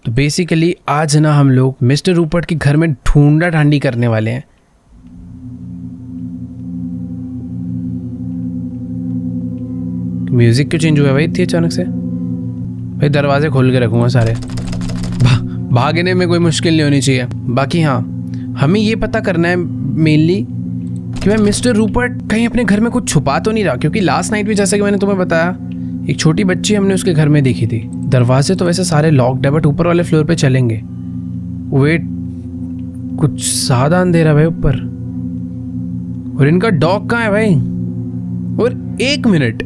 तो basically आज ना हम लोग mister Rupert के घर में ढूंढा ढांडी करने वाले हैं। म्यूजिक क्यों चेंज हुआ भाई इतनी अचानक से? भाई दरवाजे खोल के रखूंगा सारे। भागने में कोई मुश्किल नहीं होनी चाहिए। बाकी हाँ, हमें ये पता करना है मेनली कि भाई मिस्टर रूपर्ट कहीं अपने घर में कुछ छुपा तो नहीं रहा, क्योंकि लास्ट नाइट भी जैसा कि मैंने तुम्हें बताया एक छोटी बच्ची हमने उसके घर में देखी थी। दरवाजे तो वैसे सारे लॉक्ड है, बट ऊपर वाले फ्लोर पे चलेंगे। वेट, कुछ ज़्यादा अंधेरा भाई ऊपर। और इनका डॉग कहाँ है भाई? और एक मिनट,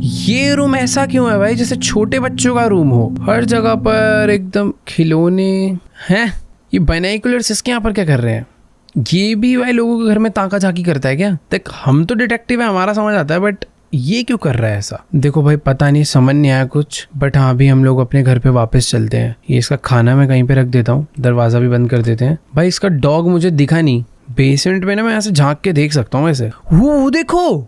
ये रूम ऐसा क्यों है भाई जैसे छोटे बच्चों का रूम हो? हर जगह पर एकदम खिलौने हैं। ये बाइनोकुलर्स इसके यहाँ पर क्या कर रहे हैं? ये भी भाई लोगों के घर में ताका झाकी करता है क्या? देख, हम तो डिटेक्टिव है, हमारा समझ आता है, बट ये क्यों कर रहा है ऐसा? देखो भाई पता नहीं, समझ नहीं आया कुछ। बट हाँ, अभी हम लोग अपने घर पे वापस चलते हैं। ये इसका खाना मैं कहीं पे रख देता हूँ, दरवाजा भी बंद कर देते हैं। भाई इसका डॉग मुझे दिखा नहीं। बेसमेंट में ना मैं ऐसे झांक के देख सकता हूँ वैसे। वो देखो,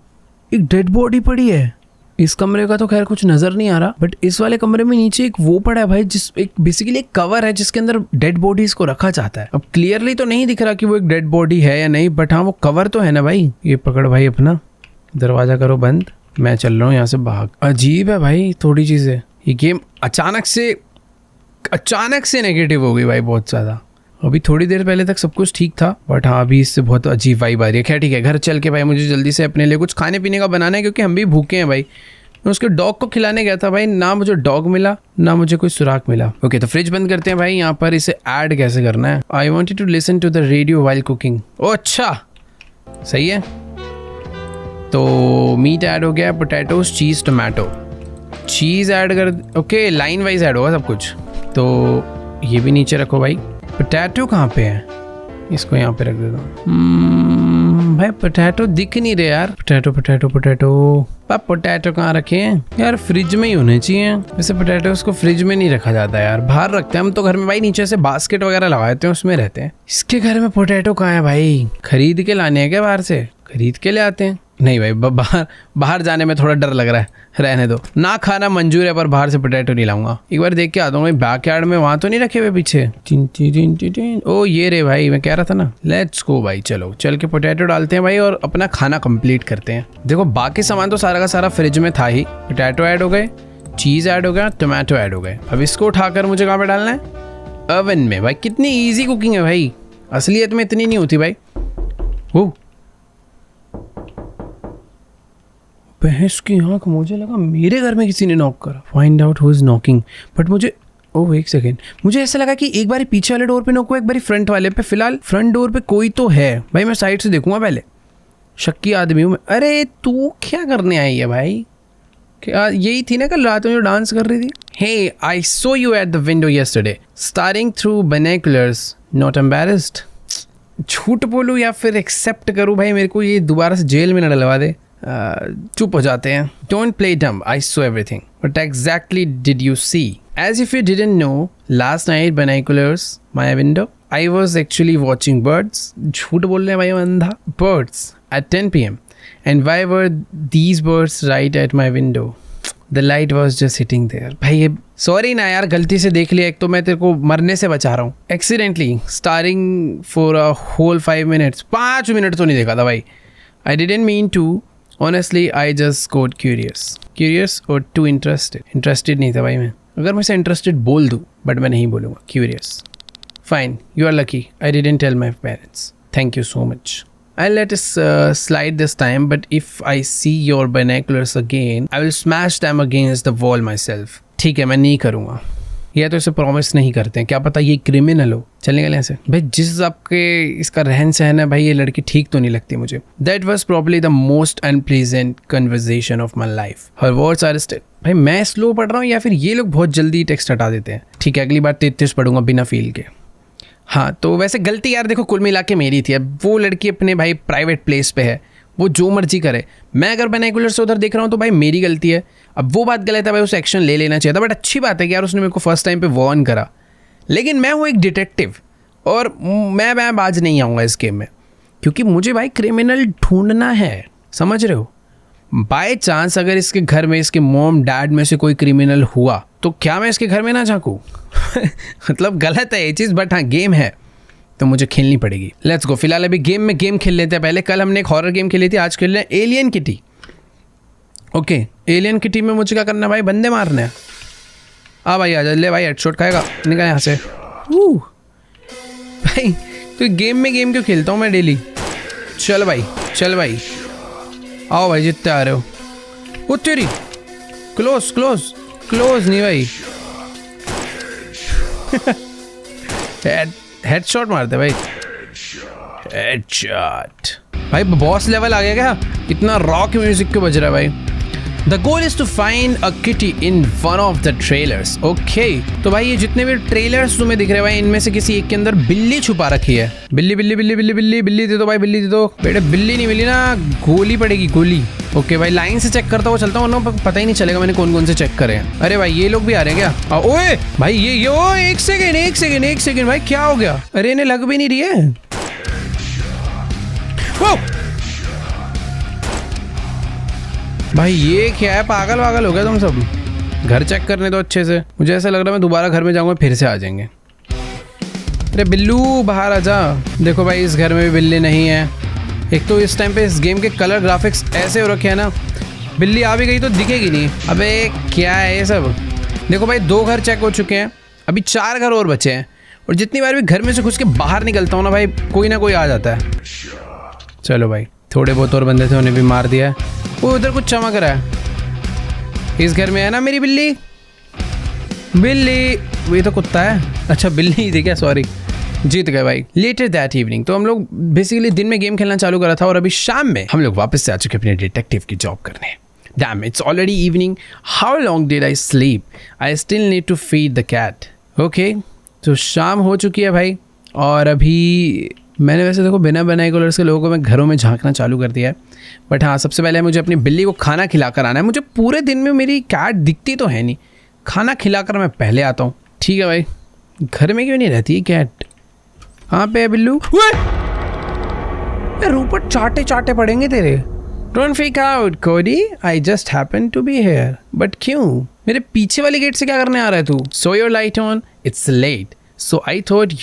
एक डेड बॉडी पड़ी है। इस कमरे का तो खैर कुछ नजर नहीं आ रहा, बट इस वाले कमरे में नीचे एक वो पड़ा है भाई, जिस एक बेसिकली एक कवर है जिसके अंदर डेड बॉडीज को रखा जाता है। अब क्लियरली तो नहीं दिख रहा कि वो एक डेड बॉडी है या नहीं, बट हाँ वो कवर तो है ना भाई। ये पकड़ भाई अपना, दरवाजा करो बंद, मैं चल रहा हूँ यहाँ से भाग। अजीब है भाई थोड़ी चीजें। ये गेम अचानक से नेगेटिव हो गई भाई बहुत ज्यादा। अभी थोड़ी देर पहले तक सब कुछ ठीक था, बट हाँ अभी इससे बहुत अजीब वाइब आ रही है। खैर ठीक है, घर चल के भाई मुझे जल्दी से अपने लिए कुछ खाने पीने का बनाना है, क्योंकि हम भी भूखे हैं भाई। मैं उसके डॉग को खिलाने गया था भाई, ना मुझे डॉग मिला ना मुझे कोई सुराग मिला। ओके, तो फ्रिज बंद करते हैं भाई। यहाँ पर इसे ऐड कैसे करना है? I wanted to listen to the radio while cooking. ओ अच्छा, सही है। तो मीट ऐड हो गया, potatoes, cheese, tomato. Cheese add कर, ओके लाइन वाइज ऐड होगा सब कुछ। तो ये भी नीचे रखो भाई। पोटैटो कहाँ पे है? इसको यहाँ पे रख देता हूँ। भाई पोटैटो दिख नहीं रहे यार। पोटैटो पोटैटो कहाँ रखे हैं यार? फ्रिज में ही होने चाहिए। वैसे पोटैटोस को फ्रिज में नहीं रखा जाता यार, बाहर रखते हैं हम तो घर में भाई। नीचे से बास्केट वगैरह लगा देते हैं, उसमें रहते हैं। इसके घर में पोटैटो कहाँ है भाई? खरीद के लाने हैं क्या बाहर से? खरीद के ले आते हैं। नहीं भाई, बाहर जाने में थोड़ा डर लग रहा है, रहने दो। ना खाना मंजूर है, पर बाहर से पोटैटो नहीं लाऊंगा। एक बार देख के आता हूँ बैकयार्ड में, वहां तो नहीं रखे हुए पीछे। ओ ये रे भाई, मैं कह रहा था ना। लेट्स गो भाई, चलो चल के पोटैटो डालते हैं भाई और अपना खाना कंप्लीट करते हैं। देखो बाकी सामान तो सारा का सारा फ्रिज में था ही। पोटैटो ऐड हो गए, चीज़ ऐड हो गया, टोमेटो ऐड हो गए। अब इसको उठाकर मुझे कहाँ पे डालना है? ओवन में। भाई कितनी ईजी कुकिंग है भाई, असलियत में इतनी नहीं होती भाई। वो भैंस की आँख, मुझे लगा मेरे घर में किसी ने नॉक करा। Find out who is knocking. But मुझे, ओह एक सेकेंड, मुझे ऐसा लगा कि एक बार पीछे वाले डोर पे नॉक हुआ, एक बार फ्रंट वाले पे। फिलहाल फ्रंट डोर पे कोई तो है भाई, मैं साइड से देखूंगा पहले। शक्की आदमी हूँ मैं। अरे तू क्या करने आई है भाई? क्या यही थी ना कल रात में जो डांस कर रही थी? Hey, I saw you at the window yesterday staring through binoculars, not embarrassed. झूठ बोलूँ या फिर एक्सेप्ट करूँ भाई? मेरे को ये दोबारा से जेल में न डलवा दे। चुप हो जाते हैं। Don't play dumb. I saw everything. What exactly did you see? As if you didn't know, last night binoculars my window, I was actually watching birds. झूठ बोल रहे हैं भाई अंधा। Birds at 10 p.m. And why were these birds right at my window? The light was just sitting there. भाई ये sorry ना यार, गलती से देख लिया। एक तो मैं तेरे को मरने से बचा रहा हूँ accidentally, staring for a whole 5 minutes। 5 minute तो नहीं देखा था भाई। I didn't mean to. Honestly, I just got curious or too interested नहीं था भाई मैं। अगर मैं से इंटरेस्टेड बोल दूँ, बट मैं नहीं बोलूँगा, curious। Fine, you are lucky. I didn't tell my parents. Thank you so much. I'll let it slide this time, but if I see your binoculars again, I will smash them against the wall myself. ठीक है, मैं नहीं करूँगा। ये तो इसे promise नहीं करते हैं, क्या पता ये क्रिमिनल हो। चलने गए ऐसे भाई, जिस आपके इसका रहन सहन है भाई, ये लड़की ठीक तो नहीं लगती मुझे। That was probably the most unpleasant conversation of my life. Her words are still। भाई मैं स्लो पढ़ रहा हूँ या फिर ये लोग बहुत जल्दी टेक्स्ट हटा देते हैं। ठीक है, अगली बार 33 पढ़ूंगा बिना फील के। हाँ, तो वैसे गलती यार देखो कुल मिला के मेरी थी। अब वो लड़की अपने भाई प्राइवेट प्लेस पे है, वो जो मर्जी करे। मैं अगर बाइनोकुलर से उधर देख रहा हूँ तो भाई मेरी गलती है। अब वो बात गलत है भाई, उसे एक्शन ले लेना चाहिए था। बट अच्छी बात है कि यार उसने मेरे को फर्स्ट टाइम पे वार्न करा। लेकिन मैं हूँ एक डिटेक्टिव और मैं बाज नहीं आऊँगा इस गेम में, क्योंकि मुझे भाई क्रिमिनल ढूंढना है, समझ रहे हो। बाय चांस अगर इसके घर में इसके मॉम डैड में से कोई क्रिमिनल हुआ तो क्या मैं इसके घर में ना झांकूं? मतलब गलत है ये चीज़, बट हाँ गेम है तो मुझे खेलनी पड़ेगी। Let's go. फिलहाल अभी गेम खेल लेते हैं। पहले कल हमने एक हॉरर गेम खेली थी, आज खेल रहे हैं alien kitty. Okay, alien kitty में मुझे क्या करना है भाई? बंदे मारने हैं। आ भाई आजा, ले भाई हेडशॉट खाएगा, निकल यहाँ से। भाई तो गेम क्यों खेलता हूँ मैं डेली? चल भाई आओ भाई, जितने आ रहे हो। वो तेरी क्लोज नहीं भाई। हेडशॉट मारते भाई, हेडशॉट। भाई बॉस लेवल आ गया क्या? इतना रॉक म्यूजिक क्यों बज रहा है भाई? The goal is to find a kitty in one of the trailers. Okay, तो भाई ये जितने भी ट्रेलर्स तुम्हें दिख रहे हैं भाई, इनमें से किसी एक के अंदर बिल्ली छुपा रखी है। बिल्ली दे दो भाई, बिल्ली दे दो बेटे। बिल्ली नहीं मिली ना, गोली पड़ेगी, गोली। ओके भाई, लाइन से चेक करता हुआ चलता हूँ, वरना पता ही नहीं चलेगा मैंने कौन से चेक करे हैं। अरे भाई ये लोग भी आ रहे हैं क्या? ओए भाई ये ओ एक सेकेंड भाई, क्या हो गया? अरे इन्हें लग भी नहीं रही है। भाई ये क्या है, पागल हो गया तुम सब। घर चेक करने दो अच्छे से। मुझे ऐसा लग रहा है मैं दोबारा घर में जाऊंगा फिर से आ जाएंगे। अरे बिल्लू बाहर आ जा। देखो भाई इस घर में भी बिल्ली नहीं है। एक तो इस टाइम पे इस गेम के कलर ग्राफिक्स ऐसे हो रखे हैं ना, बिल्ली आ भी गई तो दिखेगी नहीं। अबे क्या है ये सब? देखो भाई 2 घर चेक हो चुके हैं, अभी 4 घर और बचे हैं। और जितनी बार भी घर में से घुस के बाहर निकलता हूँ ना भाई, कोई ना कोई आ जाता है। चलो भाई, थोड़े बहुत और बंदे थे, उन्हें भी मार दिया है। वो उधर कुछ चमक रहा है। इस घर में है ना मेरी बिल्ली? ये तो कुत्ता है। अच्छा बिल्ली ही थी क्या? सॉरी, जीत गए भाई। लेटर दैट इवनिंग, तो हम लोग बेसिकली दिन में गेम खेलना चालू करा था और अभी शाम में हम लोग वापस से आ चुके अपने डिटेक्टिव की जॉब करने। Damn, it's already evening. How long did I sleep? I still need to feed the cat. Okay, तो शाम हो चुकी है भाई, और अभी मैंने वैसे देखो बिना बाइनोकुलर्स के लोगों को मैं घरों में झांकना चालू कर दिया है। बट हाँ, सबसे पहले मुझे अपनी बिल्ली को खाना खिलाकर आना है। मुझे पूरे दिन में मेरी कैट दिखती तो है नहीं, खाना खिलाकर मैं पहले आता हूँ। ठीक है भाई, घर में क्यों नहीं रहती है कैट? कहाँ पे है बिल्लू? ऊपर चाटे पड़ेंगे तेरे। Don't freak out Cody, I just happen to be here. But क्यों मेरे पीछे वाली गेट से क्या करने आ रहा है तू? So your light on, it's late, so I thought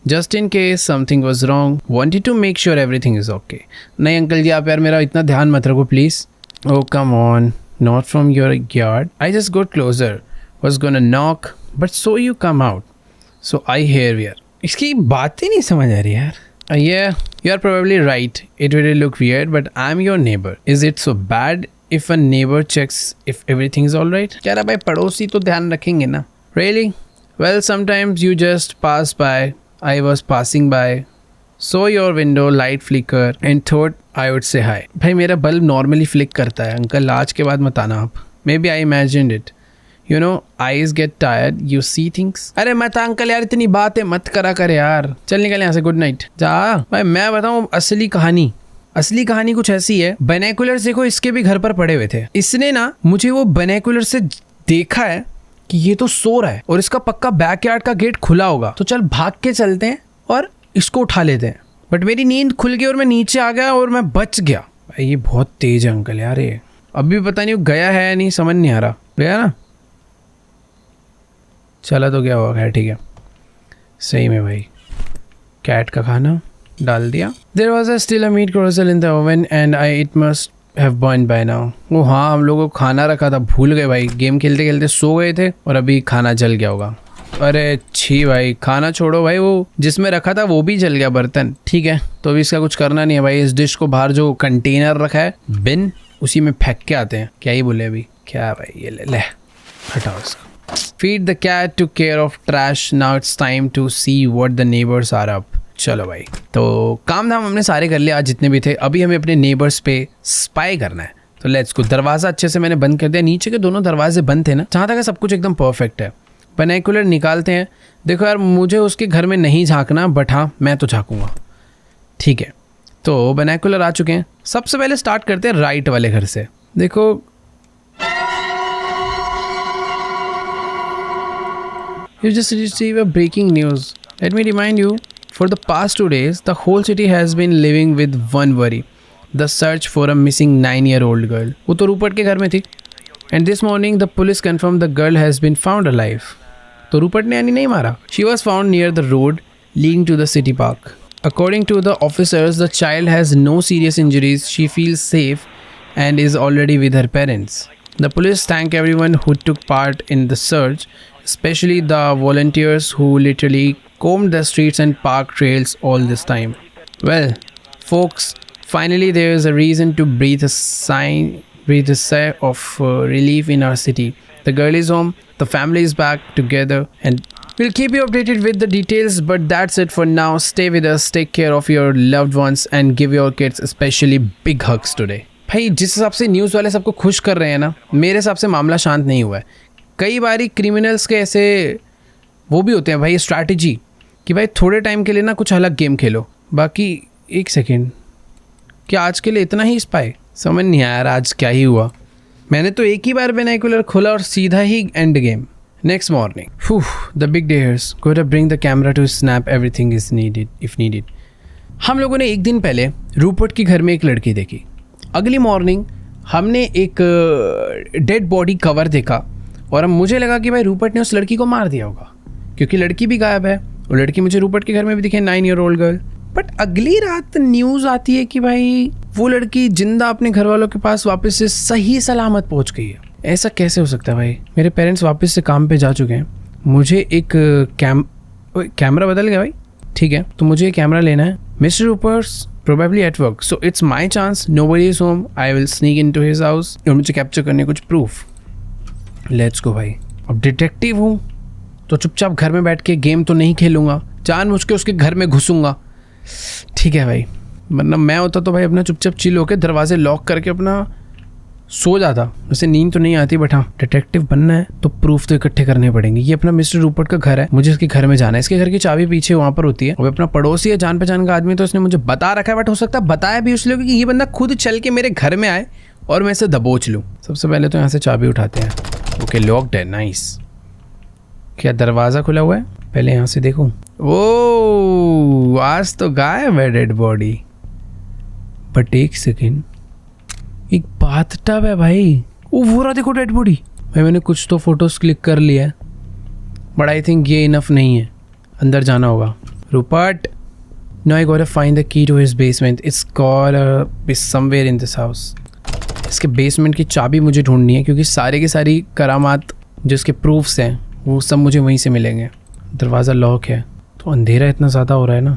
just in case something was wrong, wanted to make sure everything is okay. नहीं अंकल जी, आप यार मेरा इतना ध्यान मत रखो please. Oh come on, not from your yard. I just got closer, was gonna knock, but so you come out. So I hear we are. इसकी बात ही नहीं समझ आ रही यार। Yeah, you are probably right. It will look weird, but I'm your neighbor. Is it so bad if a neighbor checks if everything is all right? कह रहा भाई पड़ोसी तो ध्यान रखेंगे ना। Really? Well, sometimes you just pass by. I was passing by, saw your window light flicker and thought I would say hi. भाई मेरा बल्ब नॉर्मली फ्लिक करता है अंकल, आज के बाद मत आना आप। Maybe I imagined it. You know, eyes get tired, you see things. अरे मत अंकल यार, इतनी बातें मत करा कर यार। चल निकल यहाँ से, गुड नाइट जा। भाई मैं बताऊँ असली कहानी कुछ ऐसी है। बाइनोकुलर्स देखो इसके भी घर पर पड़े हुए थे। इसने ना मुझे वो बाइनोकुलर से देखा है कि ये तो सो रहा है और इसका पक्का बैकयार्ड का गेट खुला होगा, तो चल भाग के चलते हैं और इसको उठा लेते हैं। बट मेरी नींद खुल गई और मैं नीचे आ गया और मैं बच गया। ये बहुत तेज है अंकल यार, ये अभी पता नहीं वो गया है या नहीं, समझ नहीं आ रहा। गया ना, चला तो गया होगा, ठीक है। सही में भाई, कैट का खाना डाल दिया। There was still a meat croissant in the oven and I it must have burn by now. वो हाँ, हम लोगों को खाना रखा था, भूल गए भाई, गेम खेलते खेलते सो गए थे और अभी खाना जल गया होगा। अरे छी भाई, खाना छोड़ो भाई, वो जिसमें रखा था वो भी जल गया बर्तन। ठीक है, तो अभी इसका कुछ करना नहीं है भाई। इस डिश को बाहर जो कंटेनर रखा है, बिन, उसी में फेंक के आते हैं। क्या ही बोले अभी, क्या भाई, ये ले हटाओ इसको। Feed the cat to care of trash. Now it's time to see what the neighbors are up. चलो भाई, तो काम धाम हमने सारे कर लिया आज जितने भी थे। अभी हमें अपने नेबर्स पे स्पाई करना है, तो लेट्स गो। दरवाज़ा अच्छे से मैंने बंद कर दिया, नीचे के दोनों दरवाजे बंद थे ना, जहाँ तक सब कुछ एकदम परफेक्ट है। बाइनोकुलर निकालते हैं। देखो यार, मुझे उसके घर में नहीं झांकना, बट हाँ मैं तो झांकूंगा, ठीक है। तो बाइनोकुलर आ चुके हैं। सबसे पहले स्टार्ट करते हैं राइट वाले घर से। देखो, you just received a breaking news. Let me remind you, for the past 2 days, the whole city has been living with one worry: the search for a missing 9-year-old girl. वो तो Rupert के घर में थी. And this morning, the police confirmed the girl has been found alive. तो Rupert ने यानी नहीं मारा. She was found near the road leading to the city park. According to the officers, the child has no serious injuries. She feels safe and is already with her parents. The police thank everyone who took part in the search, especially the volunteers who literally combed the streets and park trails all this time. Well, folks, finally there is a reason to breathe a sigh of relief in our city. The girl is home, the family is back together, and we'll keep you updated with the details, but that's it for now. Stay with us, take care of your loved ones, and give your kids especially big hugs today. भाई, जिस हिसाब से news वाले सबको खुश कर रहे हैं ना, मेरे हिसाब से मामला शांत नहीं हुआ है। कई बारी क्रिमिनल्स के ऐसे वो भी होते हैं भाई, स्ट्रैटेजी कि भाई थोड़े टाइम के लिए ना कुछ अलग गेम खेलो, बाकी एक सेकेंड, क्या आज के लिए इतना ही स्पाई? समझ नहीं आया यार आज क्या ही हुआ। मैंने तो एक ही बार बाइनोकुलर खोला और सीधा ही end game. Next morning, the big dares, go to bring the camera to snap everything is needed if needed. हम लोगों ने एक दिन पहले रूपर्ट के घर में एक लड़की देखी। अगली मॉर्निंग हमने एक डेड बॉडी कवर देखा और अब मुझे लगा कि भाई रूपर्ट ने उस लड़की को मार दिया होगा, क्योंकि लड़की भी गायब है। वो लड़की मुझे रूपर्ट के घर में भी दिखे, 9-year-old गर्ल। बट अगली रात न्यूज़ आती है कि भाई वो लड़की जिंदा अपने घर वालों के पास वापस से सही सलामत पहुंच गई है। ऐसा कैसे हो सकता है भाई? मेरे पेरेंट्स वापस से काम पे जा चुके हैं, मुझे एक कैमरा बदल गया भाई, ठीक है, तो मुझे कैमरा लेना है। Mister Rupert's probably at work, so it's my chance. Nobody is home. I will sneak into his house और मुझे कैप्चर करने कुछ प्रूफ। लेट्स गो भाई। अब डिटेक्टिव हूँ तो चुपचाप घर में बैठ के गेम तो नहीं खेलूंगा, जानबूझ के उसके घर में घुसूंगा, ठीक है भाई। वरना मैं होता तो भाई अपना चुपचाप चिल होकर दरवाजे लॉक करके अपना सो जाता। वैसे नींद तो नहीं आती, बट हाँ डिटेक्टिव बनना है तो प्रूफ तो इकट्ठे करने पड़ेंगे। ये अपना मिस्टर रूपर्ट का घर है, मुझे इसके घर में जाना है। इसके घर की चाबी पीछे वहाँ पर होती है। वो अपना पड़ोसी है, जान पहचान का आदमी, तो उसने मुझे बता रखा है, बट हो सकता है बताया भी इसलिए कि ये बंदा खुद चल के मेरे घर में आए और मैं इसे दबोच लूँ। सबसे पहले तो यहाँ से चाबी उठाते हैं। ओके, लॉक्ड है, नाइस। क्या दरवाज़ा खुला हुआ है? पहले यहाँ से देखूँ। ओ, आज तो गायब है डेड बॉडी। बट एक सेकेंड, एक बाथटब है भाई। ओ वो रहा, देखो डेड बॉडी। भाई मैंने कुछ तो फोटोज क्लिक कर लिया है, बट आई थिंक ये इनफ नहीं है, अंदर जाना होगा। Rupert, no I got to find the key to his basement, it's got somewhere in this house. इसके बेसमेंट की चाबी मुझे ढूंढनी है, क्योंकि सारे की सारी करामात जो इसके प्रूफ्स हैं वो सब मुझे वहीं से मिलेंगे। दरवाज़ा लॉक है, तो अंधेरा इतना ज़्यादा हो रहा है ना।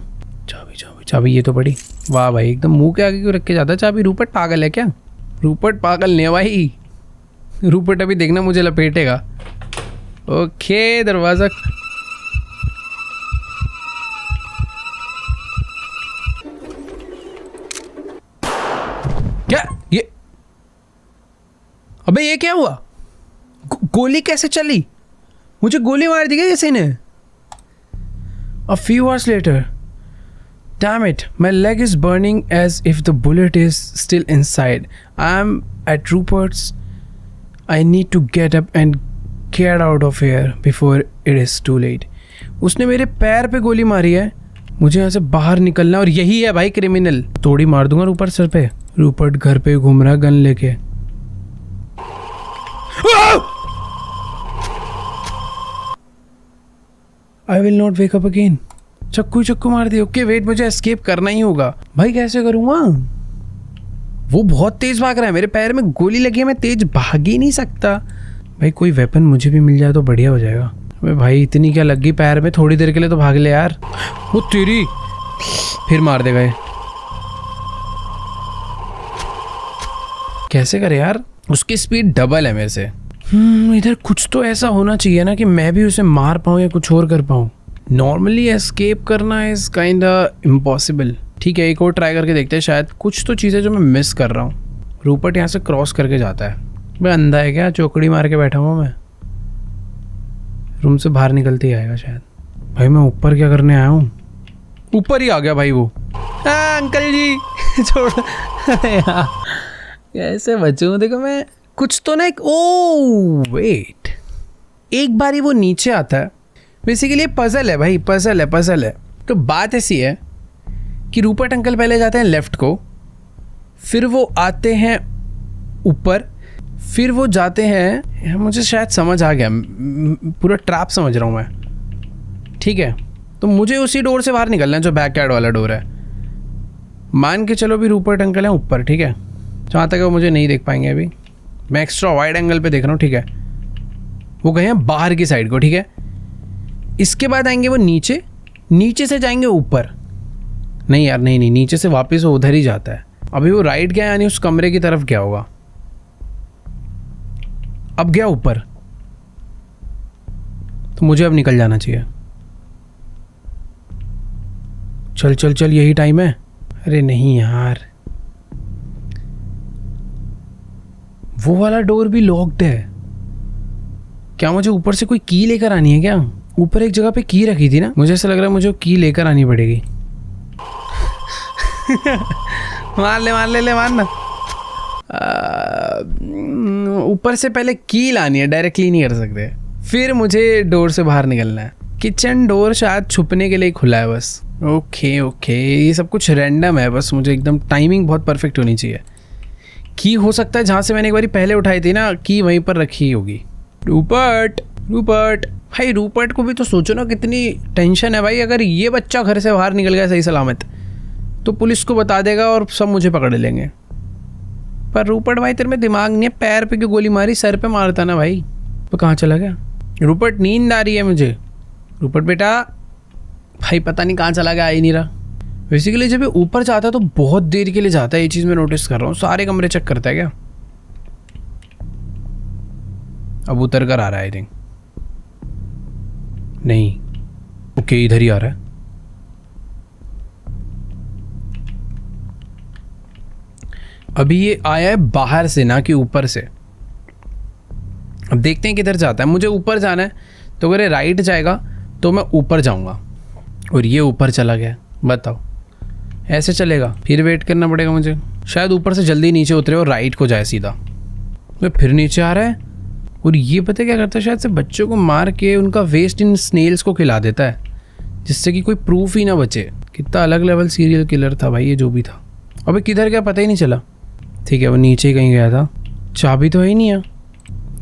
चाबी चाबी चाबी, ये तो पड़ी। वाह भाई, एकदम मुंह के आगे क्यों रख के जाता है चाबी? रूपर्ट पागल है क्या? रूपर्ट पागल नहीं भाई, रूपर्ट अभी देखना मुझे लपेटेगा। ओके, दरवाजा क्या ये? अबे ये क्या हुआ? गोली कैसे चली? मुझे गोली मार दी गई किसी ने। A few hours later, damn it, my leg is burning as if the bullet is still inside. I'm at Rupert's. I need to get up and get out of here before it is too late. उसने मेरे पैर पे गोली मारी है, मुझे यहाँ से बाहर निकलना, और यही है भाई क्रिमिनल। तोड़ी मार दूंगा रूपर्ट सर पे। रूपर्ट घर पे घूम रहा गन लेके। I will not wake up again. चक्कू मार दिया। ओके वेट, मुझे एस्केप करना ही होगा। भाई कैसे करूंगा? वो बहुत तेज भाग रहा है, मेरे पैर में गोली लगी है, मैं तेज भाग ही नहीं सकता। भाई कोई वेपन मुझे भी मिल जाए तो बढ़िया हो जाएगा। अबे भाई इतनी क्या लगी पैर में, थोड़ी देर के लिए तो भाग ले यार। वो तेरी फिर मार देगा ये। कैसे करे यार? उसकी स्पीड डबल है मेरे से। इधर कुछ तो ऐसा होना चाहिए ना कि मैं भी उसे मार पाऊँ या कुछ और कर पाऊँ। नॉर्मली एस्केप करना इज काइंड इम्पॉसिबल। ठीक है, एक और ट्राई करके देखते हैं, शायद कुछ तो चीज़ें जो मैं मिस कर रहा हूँ। रूपर्ट यहाँ से क्रॉस करके जाता है। मैं अंधा है क्या? चौकड़ी मार के बैठा हुआ मैं। रूम से बाहर निकलते ही आएगा शायद। भाई मैं ऊपर क्या करने आया हूँ? ऊपर ही आ गया भाई वो। अंकल जी छोड़ यार, कैसे बचूं? देखो मैं कुछ तो ना ओ वेट, एक बारी वो नीचे आता है। बेसिकली पजल है भाई, पजल है। तो बात ऐसी है कि रूपर्ट अंकल पहले जाते हैं लेफ्ट को, फिर वो आते हैं ऊपर, फिर वो जाते हैं, मुझे शायद समझ आ गया, पूरा ट्रैप समझ रहा हूँ मैं। ठीक है, तो मुझे उसी डोर से बाहर निकलना है जो बैक यार्ड वाला डोर है। मान के चलो भी रूपर्ट अंकल हैं ऊपर, ठीक है, जहाँ तक वो मुझे नहीं देख पाएंगे अभी। मैं एक्स्ट्रा वाइड एंगल पे देख रहा हूँ, ठीक है। वो गए हैं बाहर की साइड को, ठीक है। इसके बाद आएंगे वो नीचे, नीचे से जाएंगे ऊपर। नहीं यार, नहीं, नीचे से वापस वो उधर ही जाता है। अभी वो राइट गया, यानी उस कमरे की तरफ क्या होगा। अब गया ऊपर, तो मुझे अब निकल जाना चाहिए। चल चल चल, यही टाइम है। अरे नहीं यार, वो वाला डोर भी लॉक्ड है। क्या मुझे ऊपर से कोई की लेकर आनी है क्या? ऊपर एक जगह पे की रखी थी ना, मुझे ऐसा लग रहा है मुझे की लेकर आनी पड़ेगी। मार ले मारना। ऊपर से पहले की लानी है, डायरेक्टली नहीं कर सकते। फिर मुझे डोर से बाहर निकलना है। किचन डोर शायद छुपने के लिए खुला है बस। ओके, ये सब कुछ रैंडम है, बस मुझे एकदम टाइमिंग बहुत परफेक्ट होनी चाहिए। की हो सकता है जहाँ से मैंने एक बार पहले उठाई थी ना, की वहीं पर रखी होगी। रूपर्ट भाई, रूपर्ट को भी तो सोचो ना, कितनी टेंशन है भाई। अगर ये बच्चा घर से बाहर निकल गया सही सलामत, तो पुलिस को बता देगा और सब मुझे पकड़ लेंगे। पर रूपर्ट भाई, तेरे में दिमाग नहीं है? पैर पे क्यों गोली मारी? सर पे मारता ना भाई। तो कहाँ चला गया रूपर्ट? नींद आ रही है मुझे। रूपर्ट बेटा, भाई पता नहीं कहाँ चला गया, आ ही नहीं रहा। बेसिकली जब ये ऊपर जाता है तो बहुत देर के लिए जाता है, ये चीज़ मैं नोटिस कर रहा हूँ। सारे कमरे चेक करता है क्या? अब उतर कर आ रहा है आई थिंक। नहीं, ओके, इधर ही आ रहा है। अभी ये आया है बाहर से ना कि ऊपर से। अब देखते हैं किधर जाता है। मुझे ऊपर जाना है, तो अगर ये राइट जाएगा तो मैं ऊपर जाऊंगा, और ये ऊपर चला गया। बताओ ऐसे चलेगा? फिर वेट करना पड़ेगा मुझे। शायद ऊपर से जल्दी नीचे उतरे और राइट को जाए सीधा। मैं फिर नीचे आ रहा है, और ये पता क्या करता है? शायद से बच्चों को मार के उनका वेस्ट इन स्नेल्स को खिला देता है, जिससे कि कोई प्रूफ ही ना बचे। कितना अलग लेवल सीरियल किलर था भाई ये जो भी था। अबे किधर गया पता ही नहीं चला। ठीक है, वो नीचे ही कहीं गया था। चाबी तो है ही नहीं है।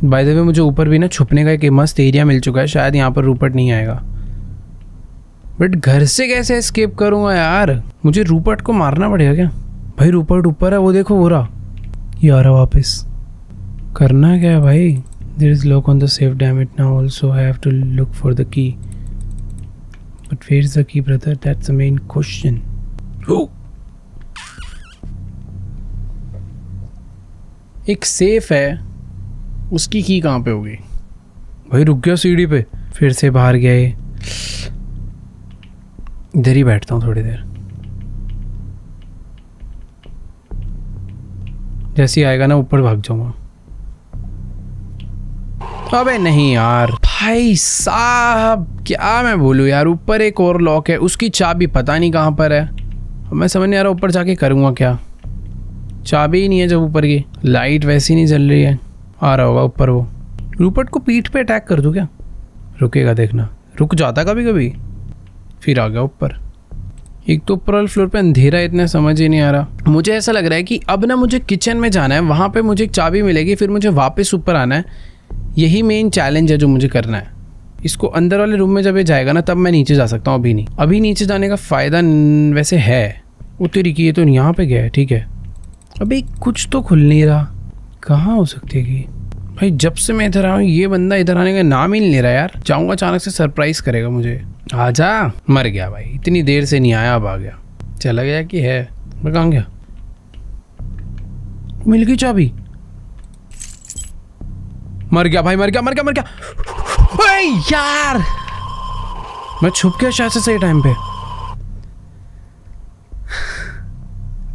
बाय द वे, मुझे ऊपर भी ना छुपने का एक मस्त एरिया मिल चुका है। शायद यहाँ पर रूपर्ट नहीं आएगा, बट घर से कैसे एस्केप करूँगा यार? मुझे रूपर्ट को मारना पड़ेगा क्या? भाई रूपर्ट ऊपर है, वो देखो, वो रहा, ये आ रहा वापस। करना क्या है भाई? There is lock on the safe, damn it, now also I have to look for the key. But where is the key brother? That's the main question. एक सेफ है, उसकी की कहाँ पे होगी? भाई रुक गया सीढ़ी पे, फिर से बाहर गया ये। इधर ही बैठता हूँ थोड़ी देर। जैसे ही आएगा ना, ऊपर भाग जाऊंगा। अबे नहीं यार, भाई साहब क्या मैं बोलूँ यार। ऊपर एक और लॉक है, उसकी चाबी पता नहीं कहाँ पर है। मैं समझ नहीं आ रहा ऊपर जाके करूँगा क्या। चाबी ही नहीं है जब ऊपर की। लाइट वैसी नहीं जल रही है। आ रहा होगा ऊपर वो। रूपर्ट को पीठ पे अटैक कर दूँ क्या? रुकेगा देखना। रुक जाता कभी कभी, फिर आ गया ऊपर। एक तो ऊपर वाले फ्लोर पे अंधेरा इतना समझ ही नहीं आ रहा। मुझे ऐसा लग रहा है कि अब ना मुझे किचन में जाना है, वहाँ पे मुझे एक चाबी मिलेगी, फिर मुझे वापस ऊपर आना है। यही मेन चैलेंज है जो मुझे करना है। इसको अंदर वाले रूम में जब ये जाएगा ना तब मैं नीचे जा सकता हूँ, अभी नहीं। अभी नीचे जाने का फ़ायदा वैसे है। वो तेरी की ये तो यहाँ पे गया है, ठीक है। अभी कुछ तो खुल नहीं रहा, कहाँ हो सकती है कि भाई जब से मैं इधर आया हूँ ये बंदा इधर आने का नाम ही नहीं ले रहा यार। जाऊँगा अचानक से सरप्राइज़ करेगा मुझे। आजा। मर गया भाई, इतनी देर से नहीं आया, अब आ गया। चला गया कि है, मैं कहाँ गया? मिल गई चाबी। मर गया भाई, मर गया मर गया मर गया। भाई यार मैं छुप गया शायद से सही टाइम पे।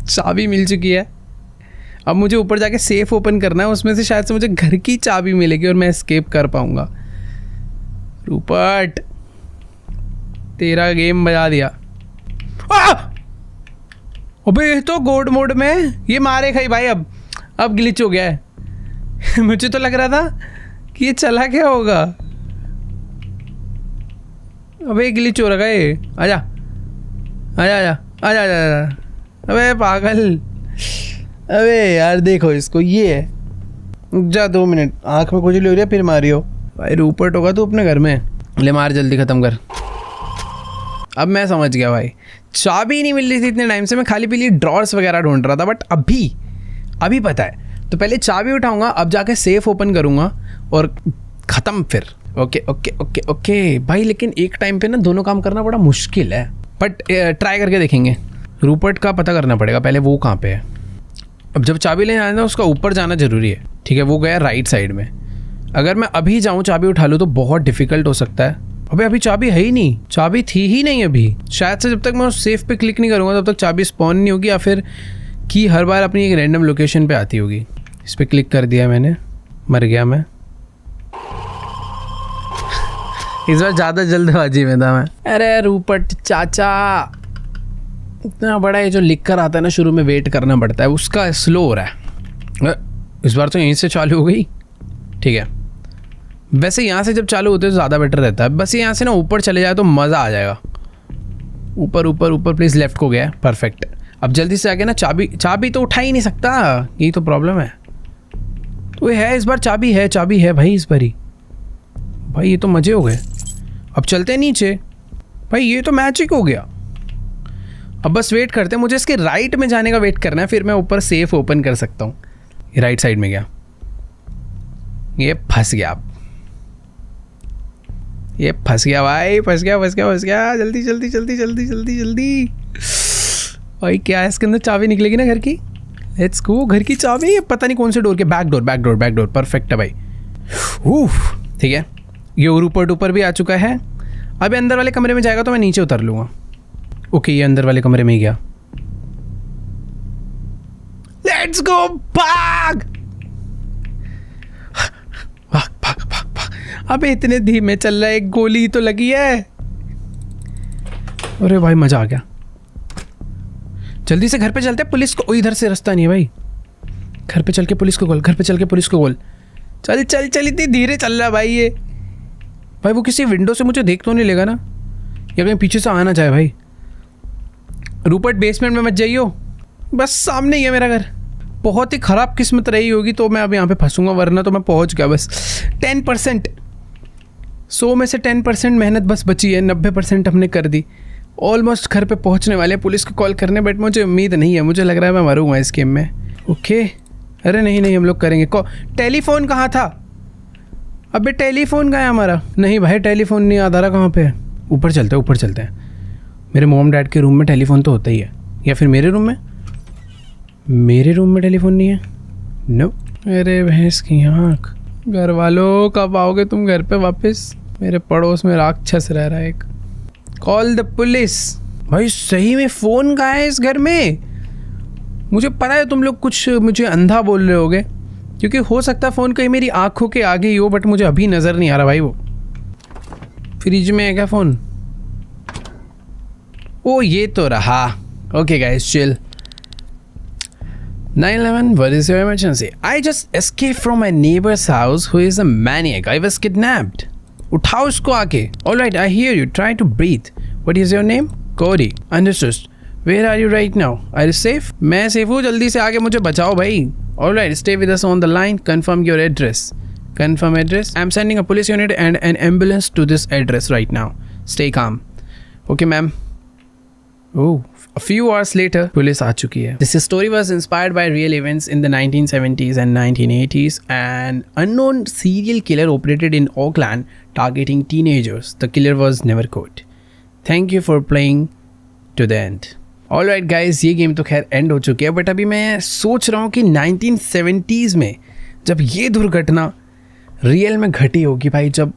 चाबी मिल चुकी है। अब मुझे ऊपर जाके सेफ ओपन करना है, उसमें से शायद से मुझे घर की चाबी मिलेगी और मैं एस्केप कर पाऊंगा। रूपर्ट तेरा गेम बजा दिया। अबे तो गोड मोड में ये मारे खाई भाई। अब ग्लिच हो गया है। मुझे तो लग रहा था कि ये चला क्या होगा। अबे ग्लिच हो रहा है ये। आजा आजा आजा आजा आजा। अबे पागल। अबे यार देखो इसको, ये है। जा 2 मिनट, आँख में खुजली हो रही है फिर मारियो। भाई रूपर्ट होगा तू अपने घर में, ले मार जल्दी ख़त्म कर। अब मैं समझ गया भाई, चाबी नहीं मिल रही थी इतने टाइम से। मैं खाली पीली ड्रॉर्स वगैरह ढूंढ रहा था, बट अभी पता है। तो पहले चाबी उठाऊंगा, अब जाके सेफ ओपन करूंगा और ख़त्म फिर। ओके ओके ओके ओके भाई। लेकिन एक टाइम पे ना दोनों काम करना बड़ा मुश्किल है, बट ट्राई करके देखेंगे। रूपर्ट का पता करना पड़ेगा पहले, वो कहाँ पे है। अब जब चाबी लेने आना उसका ऊपर जाना ज़रूरी है, ठीक है। वो गया राइट साइड में। अगर मैं अभी जाऊँ चाबी उठा लूँ तो बहुत डिफिकल्ट हो सकता है। अबे अभी चाबी है ही नहीं, चाबी थी ही नहीं अभी। शायद से जब तक मैं उस सेफ पे क्लिक नहीं करूँगा तब तक चाबी स्पॉन नहीं होगी, या फिर की हर बार अपनी एक रैंडम लोकेशन पे आती होगी। इस पर क्लिक कर दिया मैंने, मर गया मैं। इस बार ज़्यादा जल्दबाजी में था मैं। अरे रूपर्ट चाचा, इतना बड़ा ये जो लिख कर आता है ना शुरू में वेट करना पड़ता है, उसका स्लो हो रहा है। इस बार तो यहीं से चालू हो गई, ठीक है। वैसे यहाँ से जब चालू होते तो ज़्यादा बेटर रहता है। बस यहाँ से ना ऊपर चले जाए तो मज़ा आ जाएगा। ऊपर ऊपर ऊपर प्लीज़, लेफ्ट को गया, परफेक्ट। अब जल्दी से आके ना चाबी तो उठा ही नहीं सकता, यही तो प्रॉब्लम है। तो ये है, इस बार चाबी है भाई इस बार ही। भाई ये तो मज़े हो गए। अब चलते हैं नीचे। भाई ये तो मैजिक हो गया। अब बस वेट करते हैं, मुझे इसके राइट में जाने का वेट करना है, फिर मैं ऊपर सेफ ओपन कर सकता हूँ। ये राइट साइड में गया, ये फंस गया। ये फंस गया भाई, फंस गया। जल्दी जल्दी जल्दी जल्दी जल्दी जल्दी। भाई क्या है इसके अंदर? चाबी निकलेगी ना घर की? Let's go. घर की चाबी, पता नहीं कौन से डोर के, बैक डोर। परफेक्ट है भाई। ठीक है, ये ऊपर भी आ चुका है। अब अंदर वाले कमरे में जाएगा तो मैं नीचे उतर लूँगा। ओके, ये अंदर वाले कमरे में ही गया। लेट्स गो, भाग। अबे इतने धीमे चल रहा है, एक गोली तो लगी है। अरे भाई मजा आ गया। जल्दी से घर पे चलते हैं, पुलिस को। इधर से रास्ता नहीं है भाई। घर पे चल के पुलिस को कॉल। चल इतनी धीरे चल रहा है भाई ये। भाई वो किसी विंडो से मुझे देख तो नहीं लेगा ना, या कहीं पीछे से आना चाहे भाई। रूपर्ट बेसमेंट में मत जाइयो, बस सामने ही है मेरा घर। बहुत ही ख़राब किस्मत रही होगी तो मैं अब यहाँ पे फंसूंगा, वरना तो मैं पहुँच गया। बस 10%, 100 में से 10% मेहनत बस बची है, 90% हमने कर दी। ऑलमोस्ट घर पे पहुँचने वाले, पुलिस को कॉल करने, बट मुझे उम्मीद नहीं है। मुझे लग रहा है मैं मरूंगा इस गेम में। ओके, अरे नहीं हम लोग करेंगे। टेलीफोन कहाँ था? अबे टेलीफोन कहाँ है हमारा? नहीं भाई टेलीफोन नहीं, आधारा कहाँ पे है? ऊपर चलते हैं। मेरे मॉम डैड के रूम में टेलीफोन तो होता ही है, या फिर मेरे रूम में टेलीफोन नहीं है। नो। अरे भैंस की आँख। घर वालों कब आओगे तुम घर पे वापस? मेरे पड़ोस में राक्षस रह रहा है एक। Call the police. भाई सही में फ़ोन कहाँ है इस घर में? मुझे पता है तुम लोग कुछ मुझे अंधा बोल रहे होगे, क्योंकि हो सकता है फ़ोन कहीं मेरी आँखों के आगे ही हो, बट मुझे अभी नज़र नहीं आ रहा भाई। वो फ्रिज में है क्या फ़ोन? ओ ये तो रहा। Okay guys, chill. 911, what is your emergency? I just escaped from my neighbor's house who is a maniac. I was kidnapped. उठाओ इसको आके। All right, I hear you. Try to breathe. What is your name? Corey, understood. Where are you right now? Are you safe? मैं safe हूँ, जल्दी से आके मुझे बचाओ भाई। Alright, stay with us on the line, confirm your address. Confirm address. I'm sending a police unit and an ambulance to this address right now. Stay calm. Okay, ma'am. Oh, a few hours later, police आ चुकी है. This story was inspired by real events in the 1970s and 1980s. An unknown serial killer operated in Auckland, targeting teenagers. The killer was never caught. Thank you for playing to the end. Alright guys, ये game तो खैर and हो चुकी है, but अभी मैं सोच रहा हूँ कि 1970s में जब ये दुर्घटना रियल में घटी होगी भाई, जब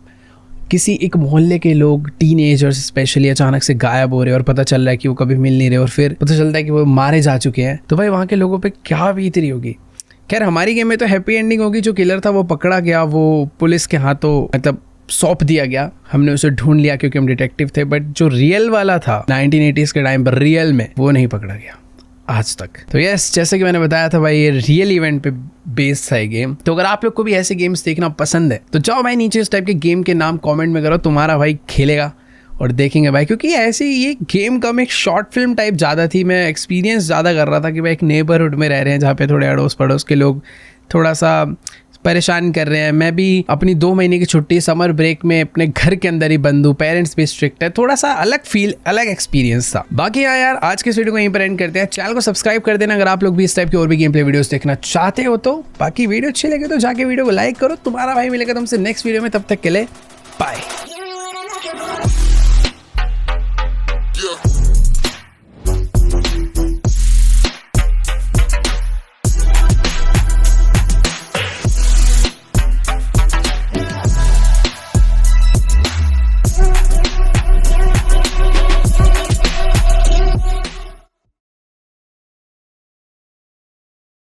किसी एक मोहल्ले के लोग, टीनेजर्स स्पेशली, अचानक से गायब हो रहे हैं और पता चल रहा है कि वो कभी मिल नहीं रहे और फिर पता चलता है कि वो मारे जा चुके हैं, तो भाई वहाँ के लोगों पे क्या बीत रही होगी। खैर हमारी गेम में तो हैप्पी एंडिंग होगी, जो किलर था वो पकड़ा गया, वो पुलिस के हाथों मतलब सौंप दिया गया, हमने उसे ढूंढ लिया क्योंकि हम डिटेक्टिव थे। बट जो रियल वाला था 1980s के टाइम पर रियल में, वो नहीं पकड़ा गया आज तक। तो यस, जैसे कि मैंने बताया था भाई, ये रियल इवेंट पे बेस्ड है गेम। तो अगर आप लोग को भी ऐसे गेम्स देखना पसंद है तो जाओ भाई नीचे इस टाइप के गेम के नाम कमेंट में करो, तुम्हारा भाई खेलेगा और देखेंगे भाई। क्योंकि ऐसे ये गेम कम एक शॉर्ट फिल्म टाइप ज़्यादा थी, मैं एक्सपीरियंस ज़्यादा कर रहा था कि भाई एक नेबरहुड में रह रहे हैं जहाँ पे थोड़े अड़ोस पड़ोस के लोग थोड़ा सा परेशान कर रहे हैं। मैं भी अपनी 2 महीने की छुट्टी समर ब्रेक में अपने घर के अंदर ही बंद हूँ, पेरेंट्स भी स्ट्रिक्ट है, थोड़ा सा अलग फील, अलग एक्सपीरियंस था। बाकी यार आज के इस वीडियो को यहीं पर एंड करते हैं। चैनल को सब्सक्राइब कर देना अगर आप लोग भी इस टाइप की और भी गेम प्ले वीडियोस देखना चाहते हो तो। बाकी वीडियो अच्छी लगे तो जाके वीडियो को लाइक करो। तुम्हारा भाई मिलेगा तुमसे नेक्स्ट वीडियो में, तब तक के लिए बाय।